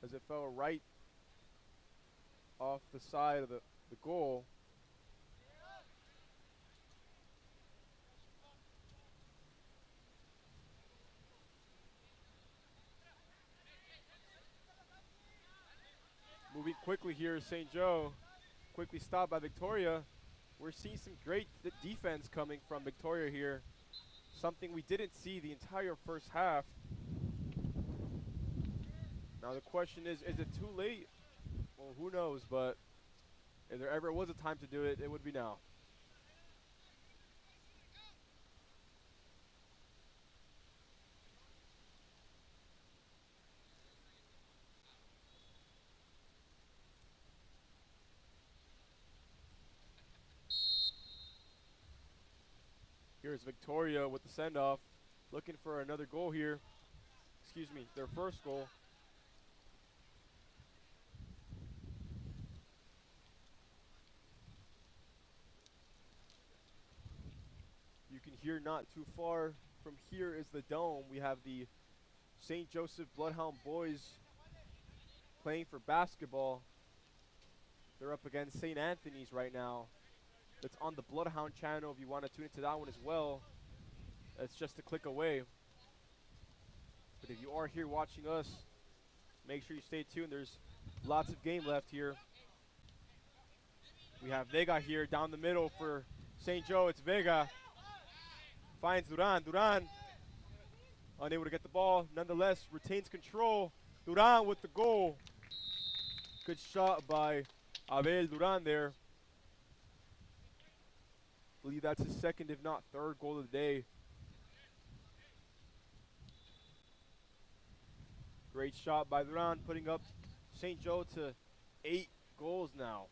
as it fell right off the side of the goal. Moving quickly here, St. Joe. Quickly stopped by Victoria. We're seeing some great defense coming from Victoria here. Something we didn't see the entire first half. Now the question is it too late? Well, who knows, but if there ever was a time to do it, it would be now. Here's Victoria with the send-off, looking for another goal here. Excuse me, their first goal. You can hear not too far from here is the dome. We have the St. Joseph Bloodhound boys playing for basketball. They're up against St. Anthony's right now. It's on the Bloodhound channel if you want to tune into that one as well. It's just a click away. But if you are here watching us, make sure you stay tuned. There's lots of game left here. We have Vega here down the middle for St. Joe. It's Vega. Finds Duran. Duran unable to get the ball. Nonetheless, retains control. Duran with the goal. Good shot by Abel Duran there. I believe that's his second, if not third, goal of the day. Great shot by Duran, putting up St. Joe to 8 goals now.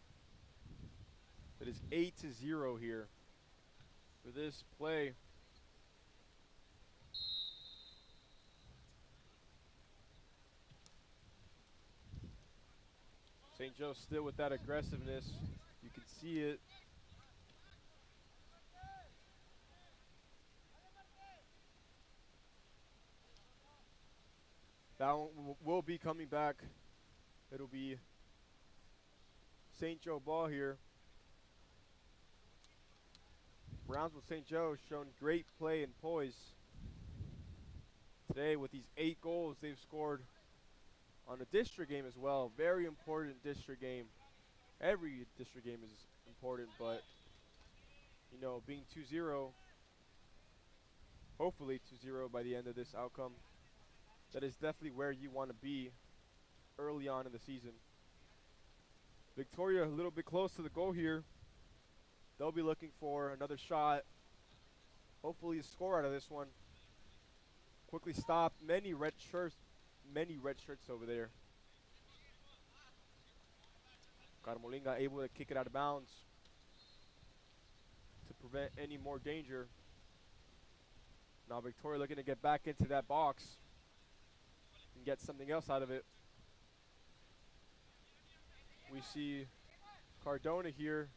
It is 8-0 here for this play. St. Joe still with that aggressiveness. You can see it. That one will be coming back. It'll be St. Joe ball here. Brownsville St. Joe shown great play and poise today with these 8 goals they've scored on a district game as well. Very important district game. Every district game is important, but you know, being 2-0, hopefully 2-0 by the end of this outcome, that is definitely where you want to be early on in the season. Victoria a little bit close to the goal here. They'll be looking for another shot. Hopefully a score out of this one. Quickly stopped. Many red shirts over there. Carmolinga able to kick it out of bounds to prevent any more danger. Now Victoria looking to get back into that box and get something else out of it. We see Cardona here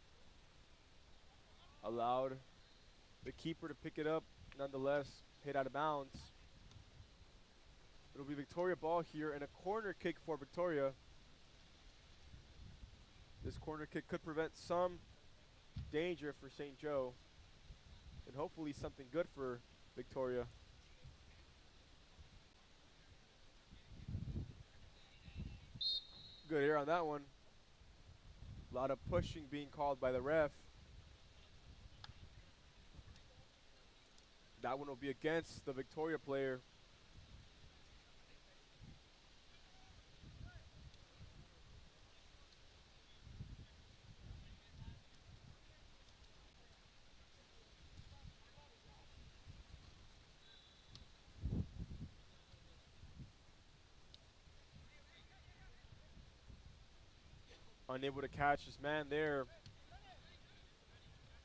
allowed the keeper to pick it up, nonetheless hit out of bounds. It'll be Victoria ball here and a corner kick for Victoria. This corner kick could prevent some danger for St. Joe and hopefully something good for Victoria. Good air on that one. A lot of pushing being called by the ref. That one will be against the Victoria player. Unable to catch his man there.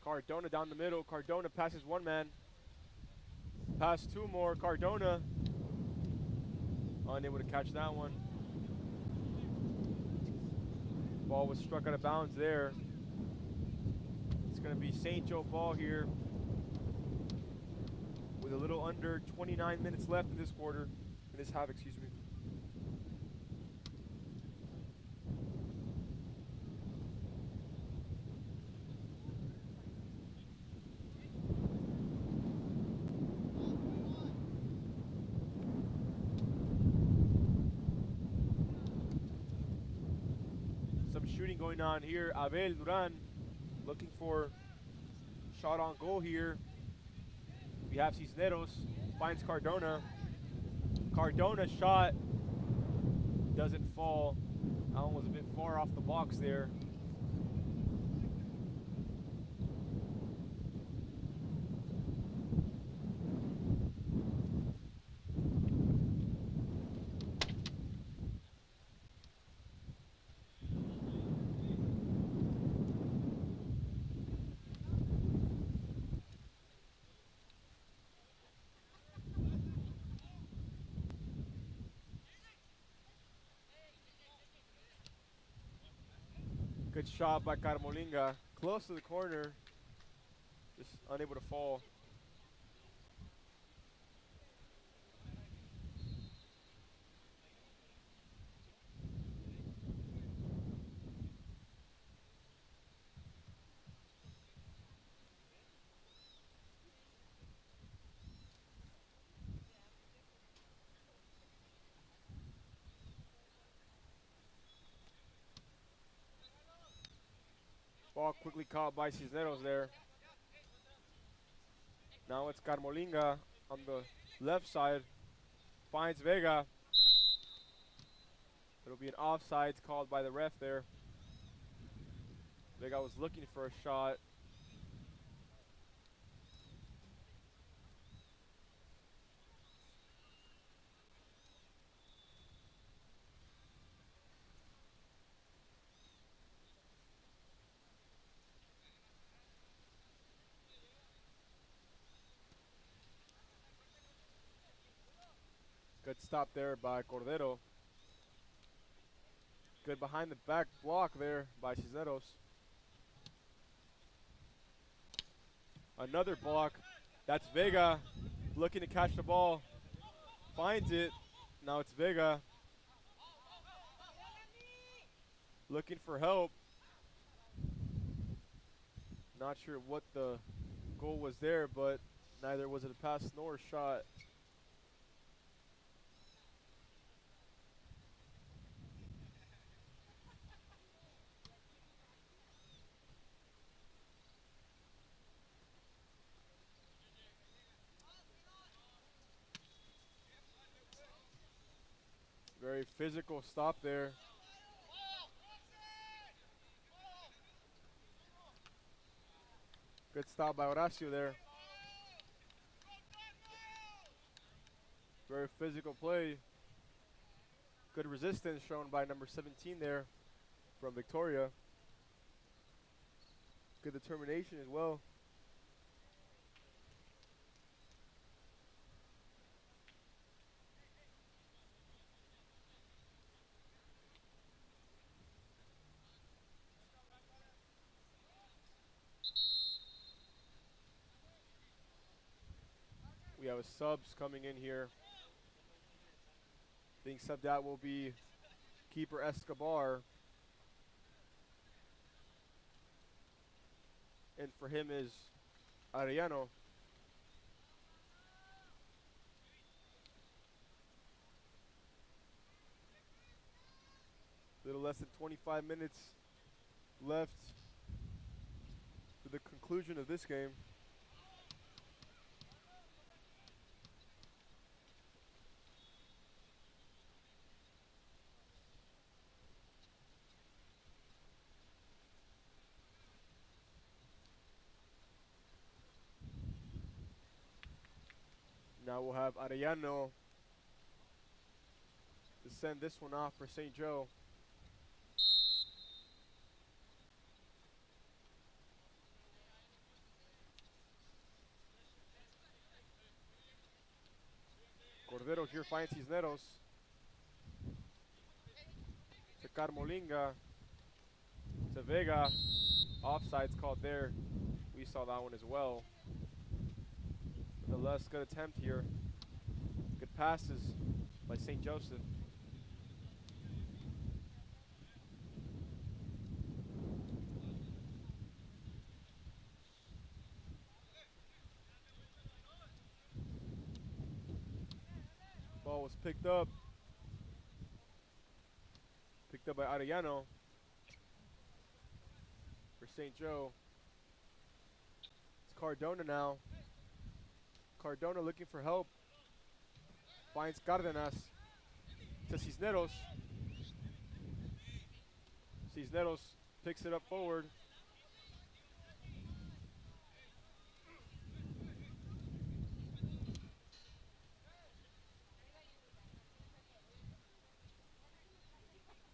Cardona down the middle. Cardona passes one man. Pass two more. Cardona unable to catch that one. Ball was struck out of bounds there. It's going to be St. Joe ball here with a little under 29 minutes left in this quarter, in this half, excuse me. Some shooting going on here. Abel Duran looking for shot on goal here. We have Cisneros, finds Cardona. Cardona shot, doesn't fall. That one was a bit far off the box there. Good shot by Carmolinga. Close to the corner. Just unable to fall. Ball quickly caught by Cisneros there. Now it's Carmolinga on the left side. Finds Vega. It'll be an offside called by the ref there. Vega was looking for a shot. Good stop there by Cordero. Good behind the back block there by Cisneros. Another block. That's Vega looking to catch the ball. Finds it. Now it's Vega looking for help. Not sure what the goal was there, but neither was it a pass nor a shot. Very physical stop there. Good stop by Horacio there. Very physical play. Good resistance shown by number 17 there from Victoria. Good determination as well. We have a subs coming in here. Being subbed out will be keeper Escobar. And for him is Arellano. Little less than 25 minutes left to the conclusion of this game. Now we'll have Arellano to send this one off for St. Joe. Cordero here finds Cisneros. To Carmolinga. To Vega. Offside's called there. We saw that one as well. Nonetheless, good attempt here. Good passes by St. Joseph. Ball was picked up. Picked up by Arellano. For St. Joe. It's Cardona now. Cardona looking for help. Finds Cárdenas. To Cisneros. Cisneros picks it up forward.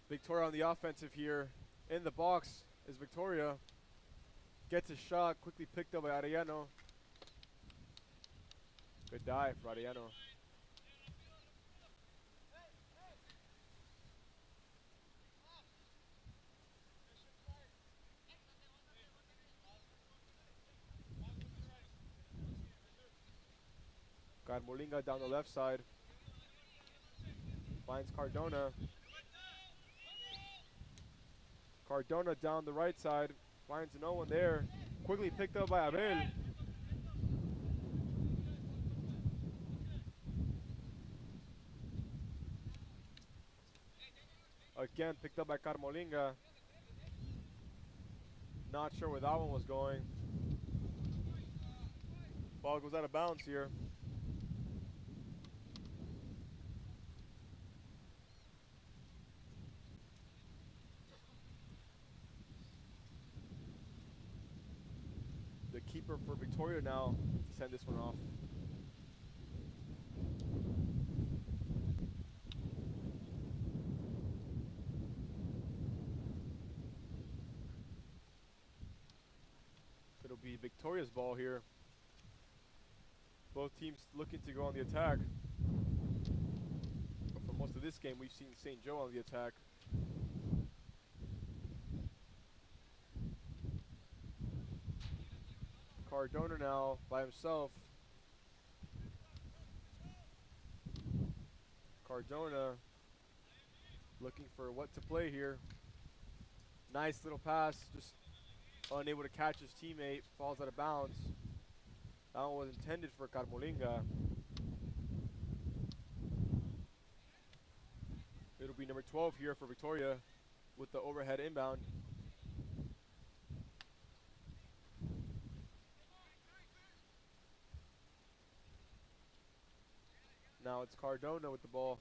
Victoria on the offensive here. In the box is Victoria. Gets a shot, quickly picked up by Arellano. Good dive for Arellano. Got Molinga down the left side. Finds Cardona. Cardona down the right side. Finds no one there. Quickly picked up by Abel. Again picked up by Carmolinga. Not sure where that one was going. Ball goes out of bounds here. The keeper for Victoria now to send this one off. It'll be Victoria's ball here. Both teams looking to go on the attack. But for most of this game, we've seen St. Joe on the attack. Cardona now by himself. Cardona looking for what to play here. Nice little pass, just unable to catch his teammate, falls out of bounds. That one was intended for Carmolinga. It'll be number 12 here for Victoria with the overhead inbound. Now it's Cardona with the ball.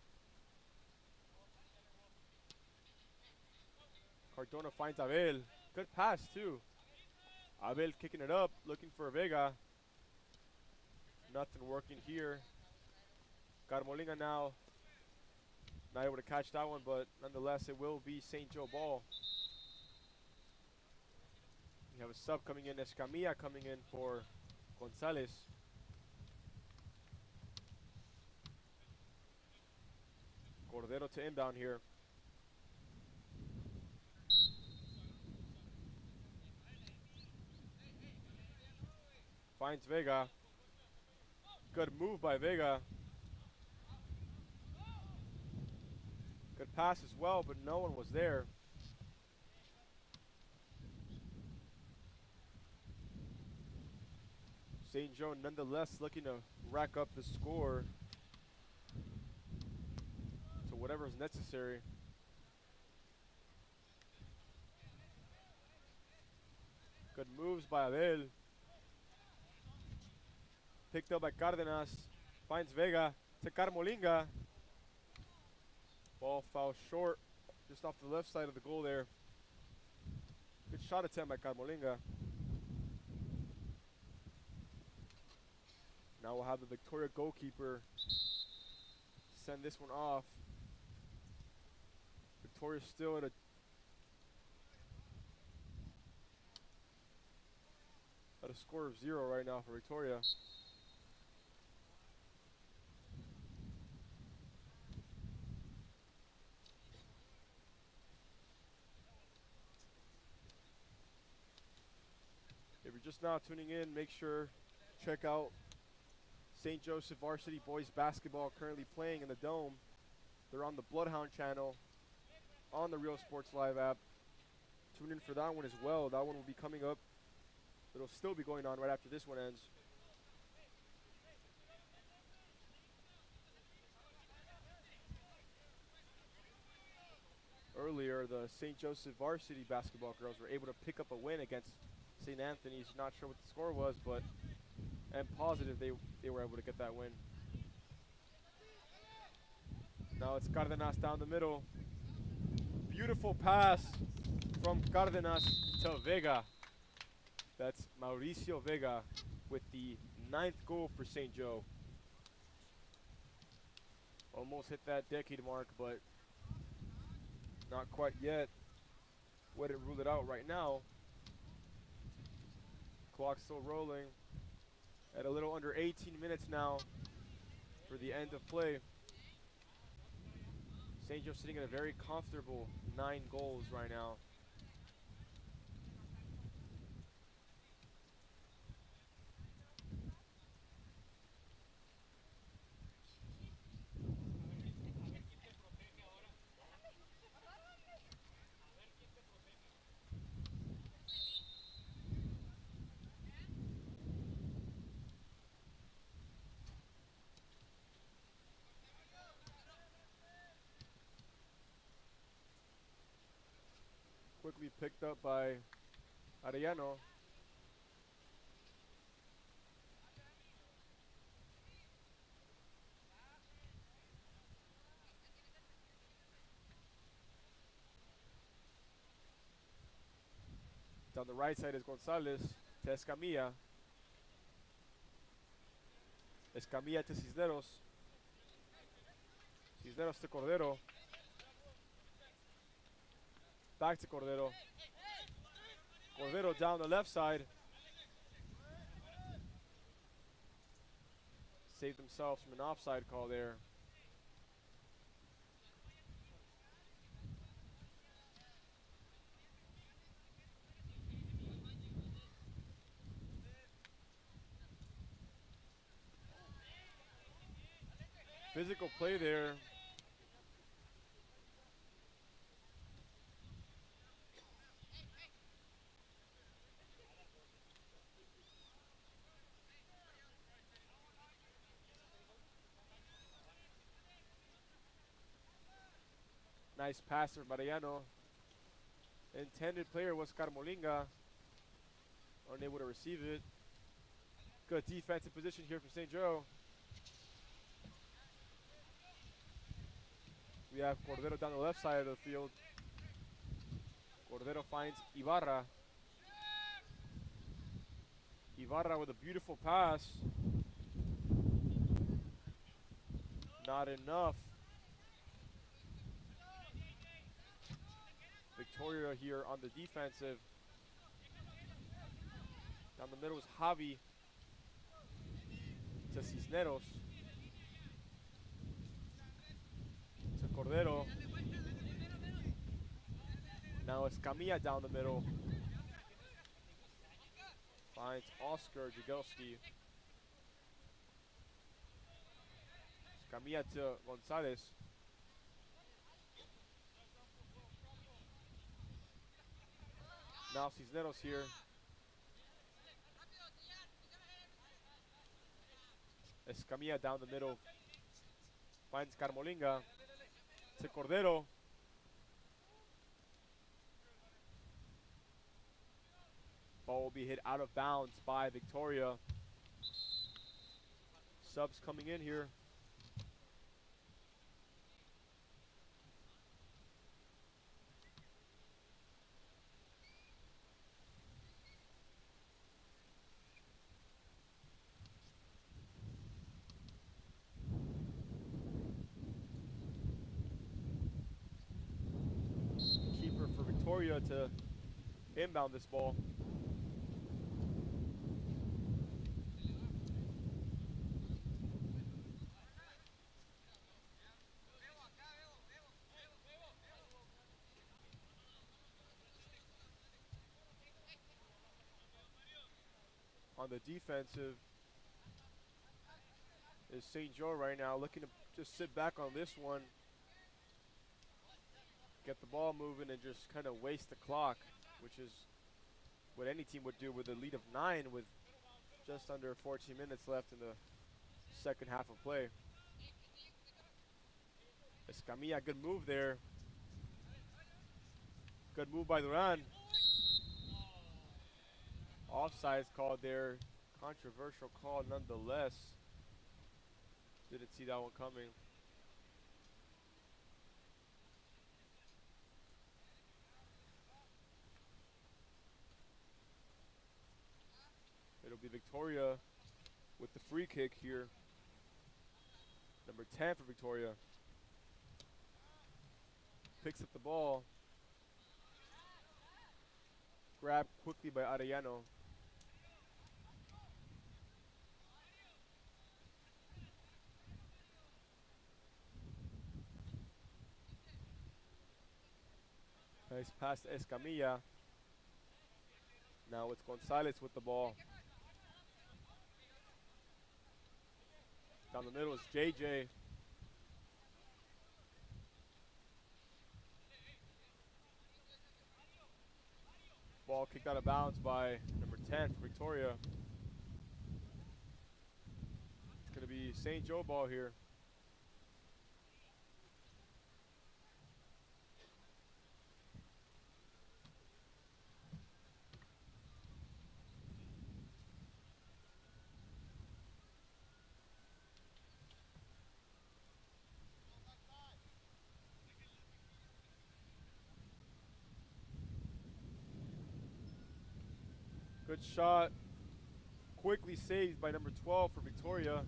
Cardona finds Abel. Good pass too. Abel kicking it up, looking for Vega. Nothing working here. Carmolinga now. Not able to catch that one, but nonetheless it will be St. Joe ball. We have a sub coming in, Escamilla coming in for Gonzalez. Cordero to inbound here. Finds Vega. Good move by Vega. Good pass as well, but no one was there. St. Joe nonetheless looking to rack up the score to whatever is necessary. Good moves by Abel. Picked up by Cárdenas. Finds Vega to Carmolinga. Ball foul short, just off the left side of the goal there. Good shot attempt by Carmolinga. Now we'll have the Victoria goalkeeper send this one off. Victoria's still at a score of 0 right now for Victoria. just now tuning in, make sure check out St. Joseph Varsity Boys Basketball currently playing in the Dome. They're on the Bloodhound channel on the Real Sports Live app. Tune in for that one as well. That one will be coming up. It'll still be going on right after this one ends. Earlier, the St. Joseph Varsity Basketball girls were able to pick up a win against St. Anthony's. Not sure what the score was, but I'm positive they were able to get that win. Now it's Cardenas down the middle. Beautiful pass from Cardenas to Vega. That's Mauricio Vega with the 9th goal for St. Joe. Almost hit that decade mark, but not quite yet. Way to rule it out right now. Clock still rolling at a little under 18 minutes now for the end of play. St. Joe sitting at a very comfortable 9 goals right now. Quickly picked up by Arellano. Down the right side is Gonzalez to Escamilla. Escamilla to Cisneros. Cisneros to Cordero. Back to Cordero. Cordero down the left side. Saved themselves from an offside call there. Physical play there. Nice passer, Mariano. Intended player was Carmolinga. Unable to receive it. Good defensive position here from St. Joe. We have Cordero down the left side of the field. Cordero finds Ibarra. Ibarra with a beautiful pass. Not enough. Victoria here on the defensive. Down the middle is Javi to Cisneros. To Cordero. Now it's Camilla down the middle. Finds Oscar Jagelski. Camilla to Gonzalez. Now Cisneros here. Escamilla down the middle. Finds Carmolinga. To Cordero. Ball will be hit out of bounds by Victoria. Subs coming in here. Keeper for Victoria to inbound this ball. on the defensive is St. Joe right now, looking to just sit back on this one, get the ball moving, and just kind of waste the clock, which is what any team would do with a lead of 9 with just under 14 minutes left in the second half of play. Escamilla, good move there. Good move by Duran. Offsides called there. Controversial call nonetheless. Didn't see that one coming. It'll be Victoria with the free kick here. Number 10 for Victoria. Picks up the ball. Grabbed quickly by Arellano. Nice pass to Escamilla. Now it's Gonzalez with the ball. Down the middle is JJ. Ball kicked out of bounds by number 10 for Victoria. It's going to be St. Joe ball here. Good shot. Quickly saved by number 12 for Victoria.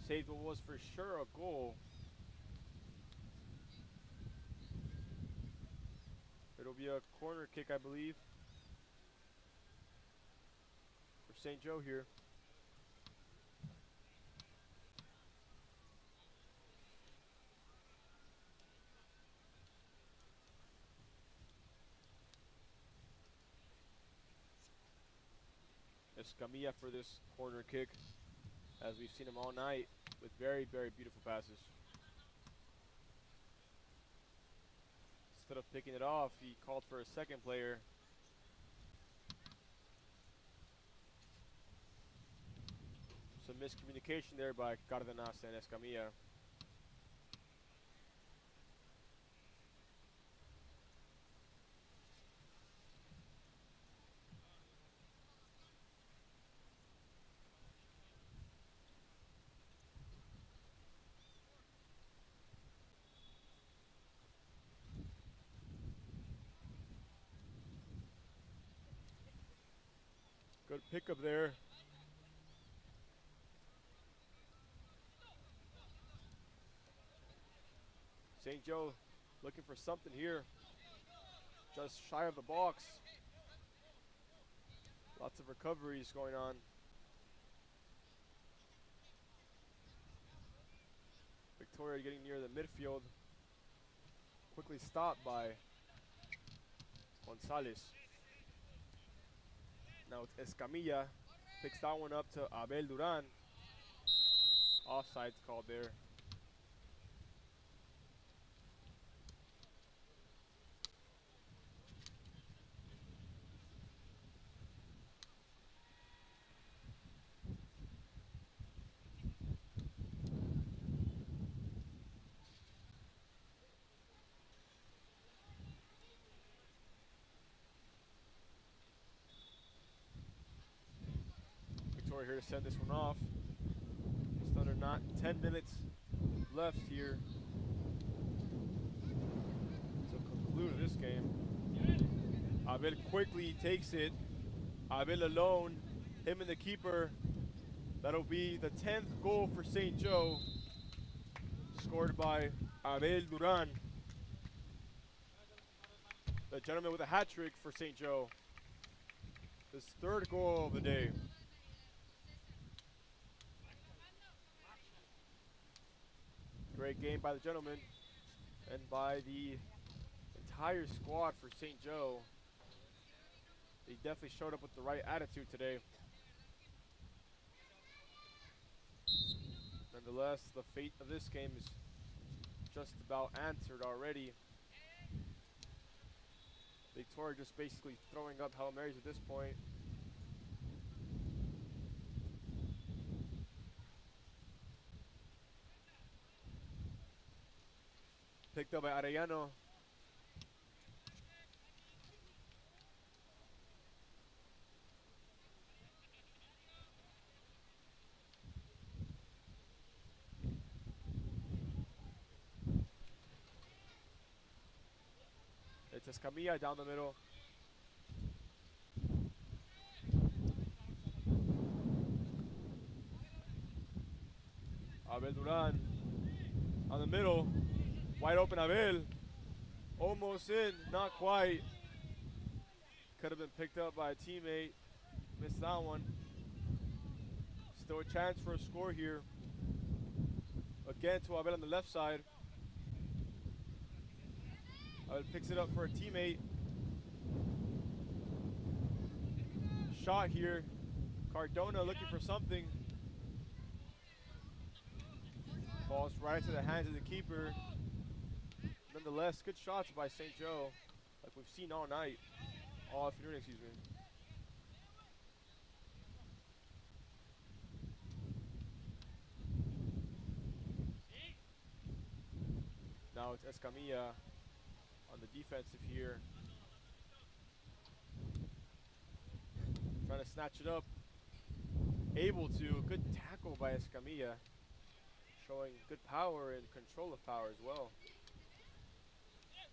Saved what was for sure a goal. It'll be a corner kick, I believe, for St. Joe here. Escamilla for this corner kick, as we've seen him all night with very, very beautiful passes. Instead of picking it off, he called for a second player. Some miscommunication there by Cardenas and Escamilla. Good pickup there. St. Joe looking for something here. Just shy of the box. Lots of recoveries going on. Victoria getting near the midfield. Quickly stopped by Gonzalez. Now it's Escamilla. Picks that one up to Abel Duran. Offside's called there. Victoria here to send this one off. Just under 10 minutes left here to conclude this game. Abel quickly takes it. Abel alone, him and the keeper. That'll be the 10th goal for St. Joe, scored by Abel Duran. The gentleman with a hat trick for St. Joe. His third goal of the day. Great game by the gentleman and by the entire squad for St. Joe. They definitely showed up with the right attitude today. Nonetheless, the fate of this game is just about answered already. Victoria just basically throwing up Hail Marys at this point. Picked up by Arellano. It's Escamilla down the middle. Abel Duran on the middle. Wide open Abel. Almost in, not quite. Could have been picked up by a teammate. Missed that one. Still a chance for a score here. Again to Abel on the left side. Abel picks it up for a teammate. Shot here. Cardona looking for something. Ball's right into the hands of the keeper. Nonetheless, good shots by St. Joe, like we've seen all night. All afternoon, excuse me. Now it's Escamilla on the defensive here. Trying to snatch it up. Able to. Good tackle by Escamilla. Showing good power and control of power as well.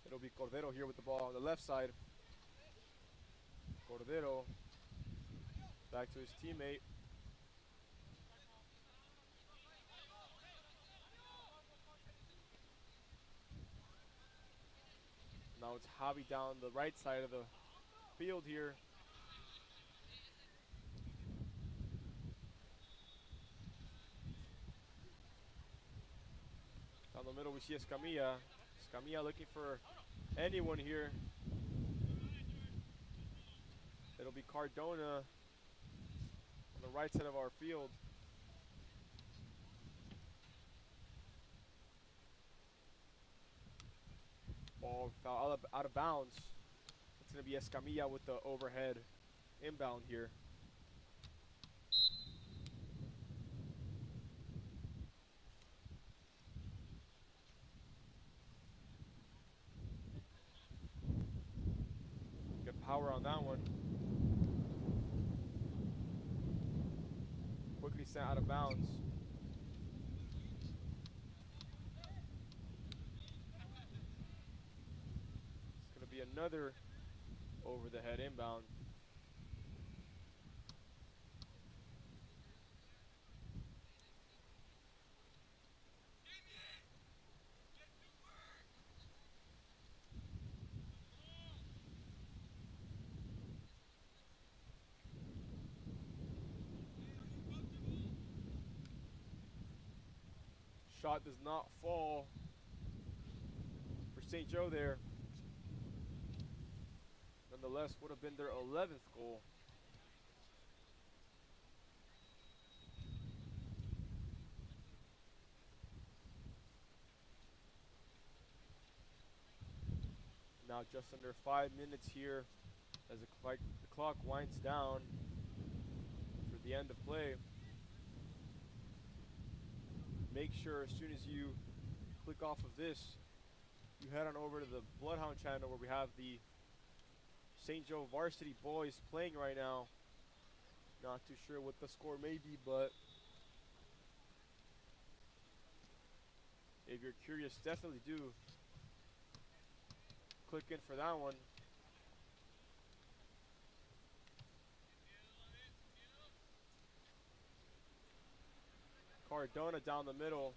It'll be Cordero here with the ball on the left side. Cordero back to his teammate. Now it's Javi down the right side of the field here. Down the middle we see Escamilla. Escamilla looking for anyone here. It'll be Cardona on the right side of our field. Ball foul out of bounds. It's going to be Escamilla with the overhead inbound here. Good power on that one. Quickly sent out of bounds. It's going to be another over the head inbound. Shot does not fall for St. Joe there. Nonetheless, would have been their 11th goal. Now just under 5 minutes here as the clock winds down for the end of play. Make sure as soon as you click off of this, you head on over to the Bloodhound channel where we have the St. Joe varsity boys playing right now. Not too sure what the score may be, but if you're curious, definitely do click in for that one. Cardona down the middle.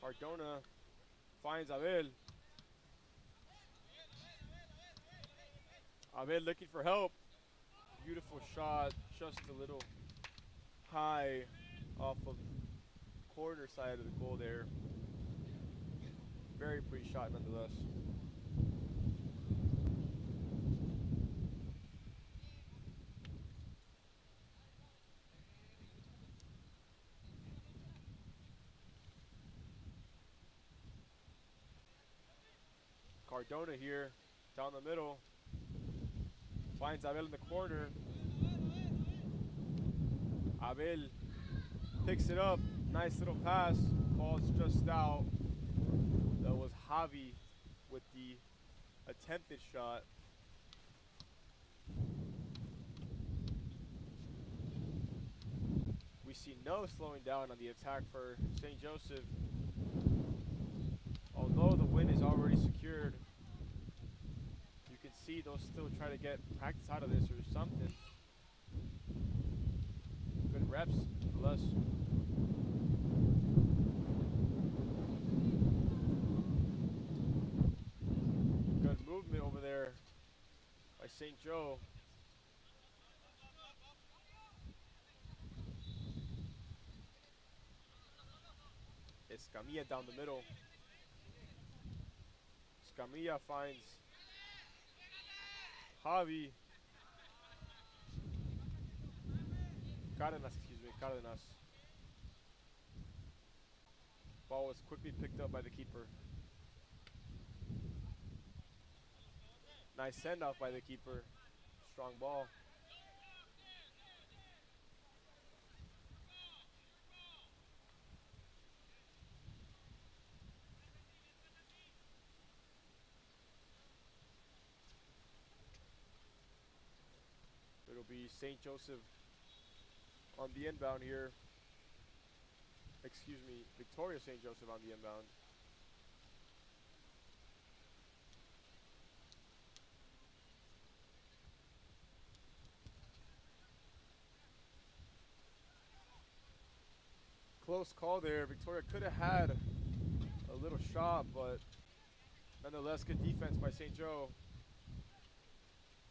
Cardona finds Abel. Abel looking for help. Beautiful shot, just a little high off of corner side of the goal there. Very pretty shot nonetheless. Cardona here, down the middle. Finds Abel in the corner. Abel picks it up. Nice little pass. Falls just out. That was Javi with the attempted shot. We see no slowing down on the attack for St. Joseph. Although the win is already secured, you can see they'll still try to get practice out of this or something. Good reps, nonetheless. Good movement over there by St. Joe. Escamilla down the middle. Escamilla finds Javi. Cardenas. Ball was quickly picked up by the keeper. Nice send off by the keeper. Strong ball. It'll be St. Joseph on the inbound here. Excuse me, Victoria St. Joseph on the inbound. Close call there. Victoria could have had a little shot, but nonetheless, good defense by St. Joe.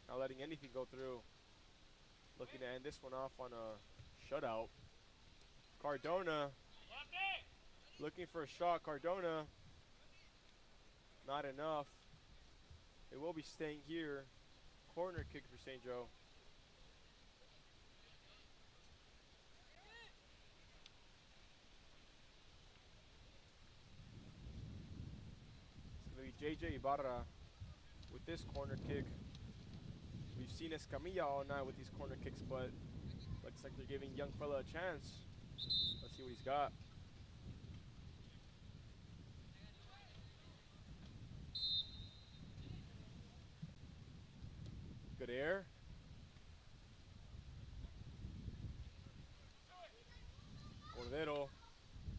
Not letting anything go through. Looking to end this one off on a shutout. Cardona looking for a shot. Cardona, not enough. It will be staying here. Corner kick for St. Joe. It's going to be JJ Ibarra with this corner kick. We've seen Escamilla all night with these corner kicks, but looks like they're giving young fella a chance. Let's see what he's got. Good air. Cordero,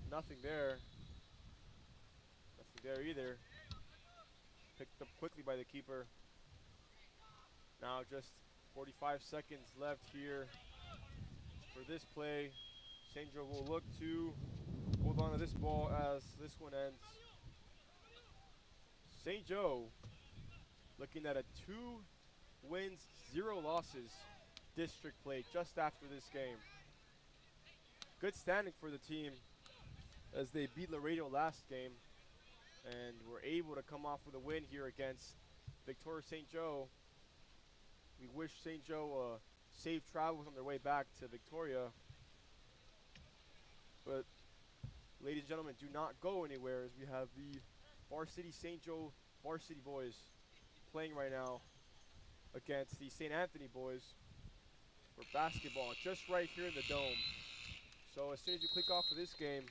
nothing there. Nothing there either. Picked up quickly by the keeper. Now just 45 seconds left here for this play. St. Joe will look to hold on to this ball as this one ends. St. Joe looking at a 2 wins, 0 losses district play just after this game. Good standing for the team as they beat Laredo last game and were able to come off with a win here against Victoria St. Joe. We wish St. Joe safe travels on their way back to Victoria. But, ladies and gentlemen, do not go anywhere as we have the varsity St. Joe varsity boys playing right now against the St. Anthony boys for basketball just right here in the dome. So as soon as you click off of this game,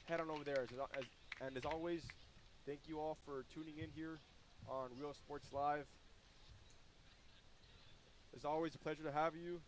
head on over there. And as always, thank you all for tuning in here on Real Sports Live. It's always a pleasure to have you.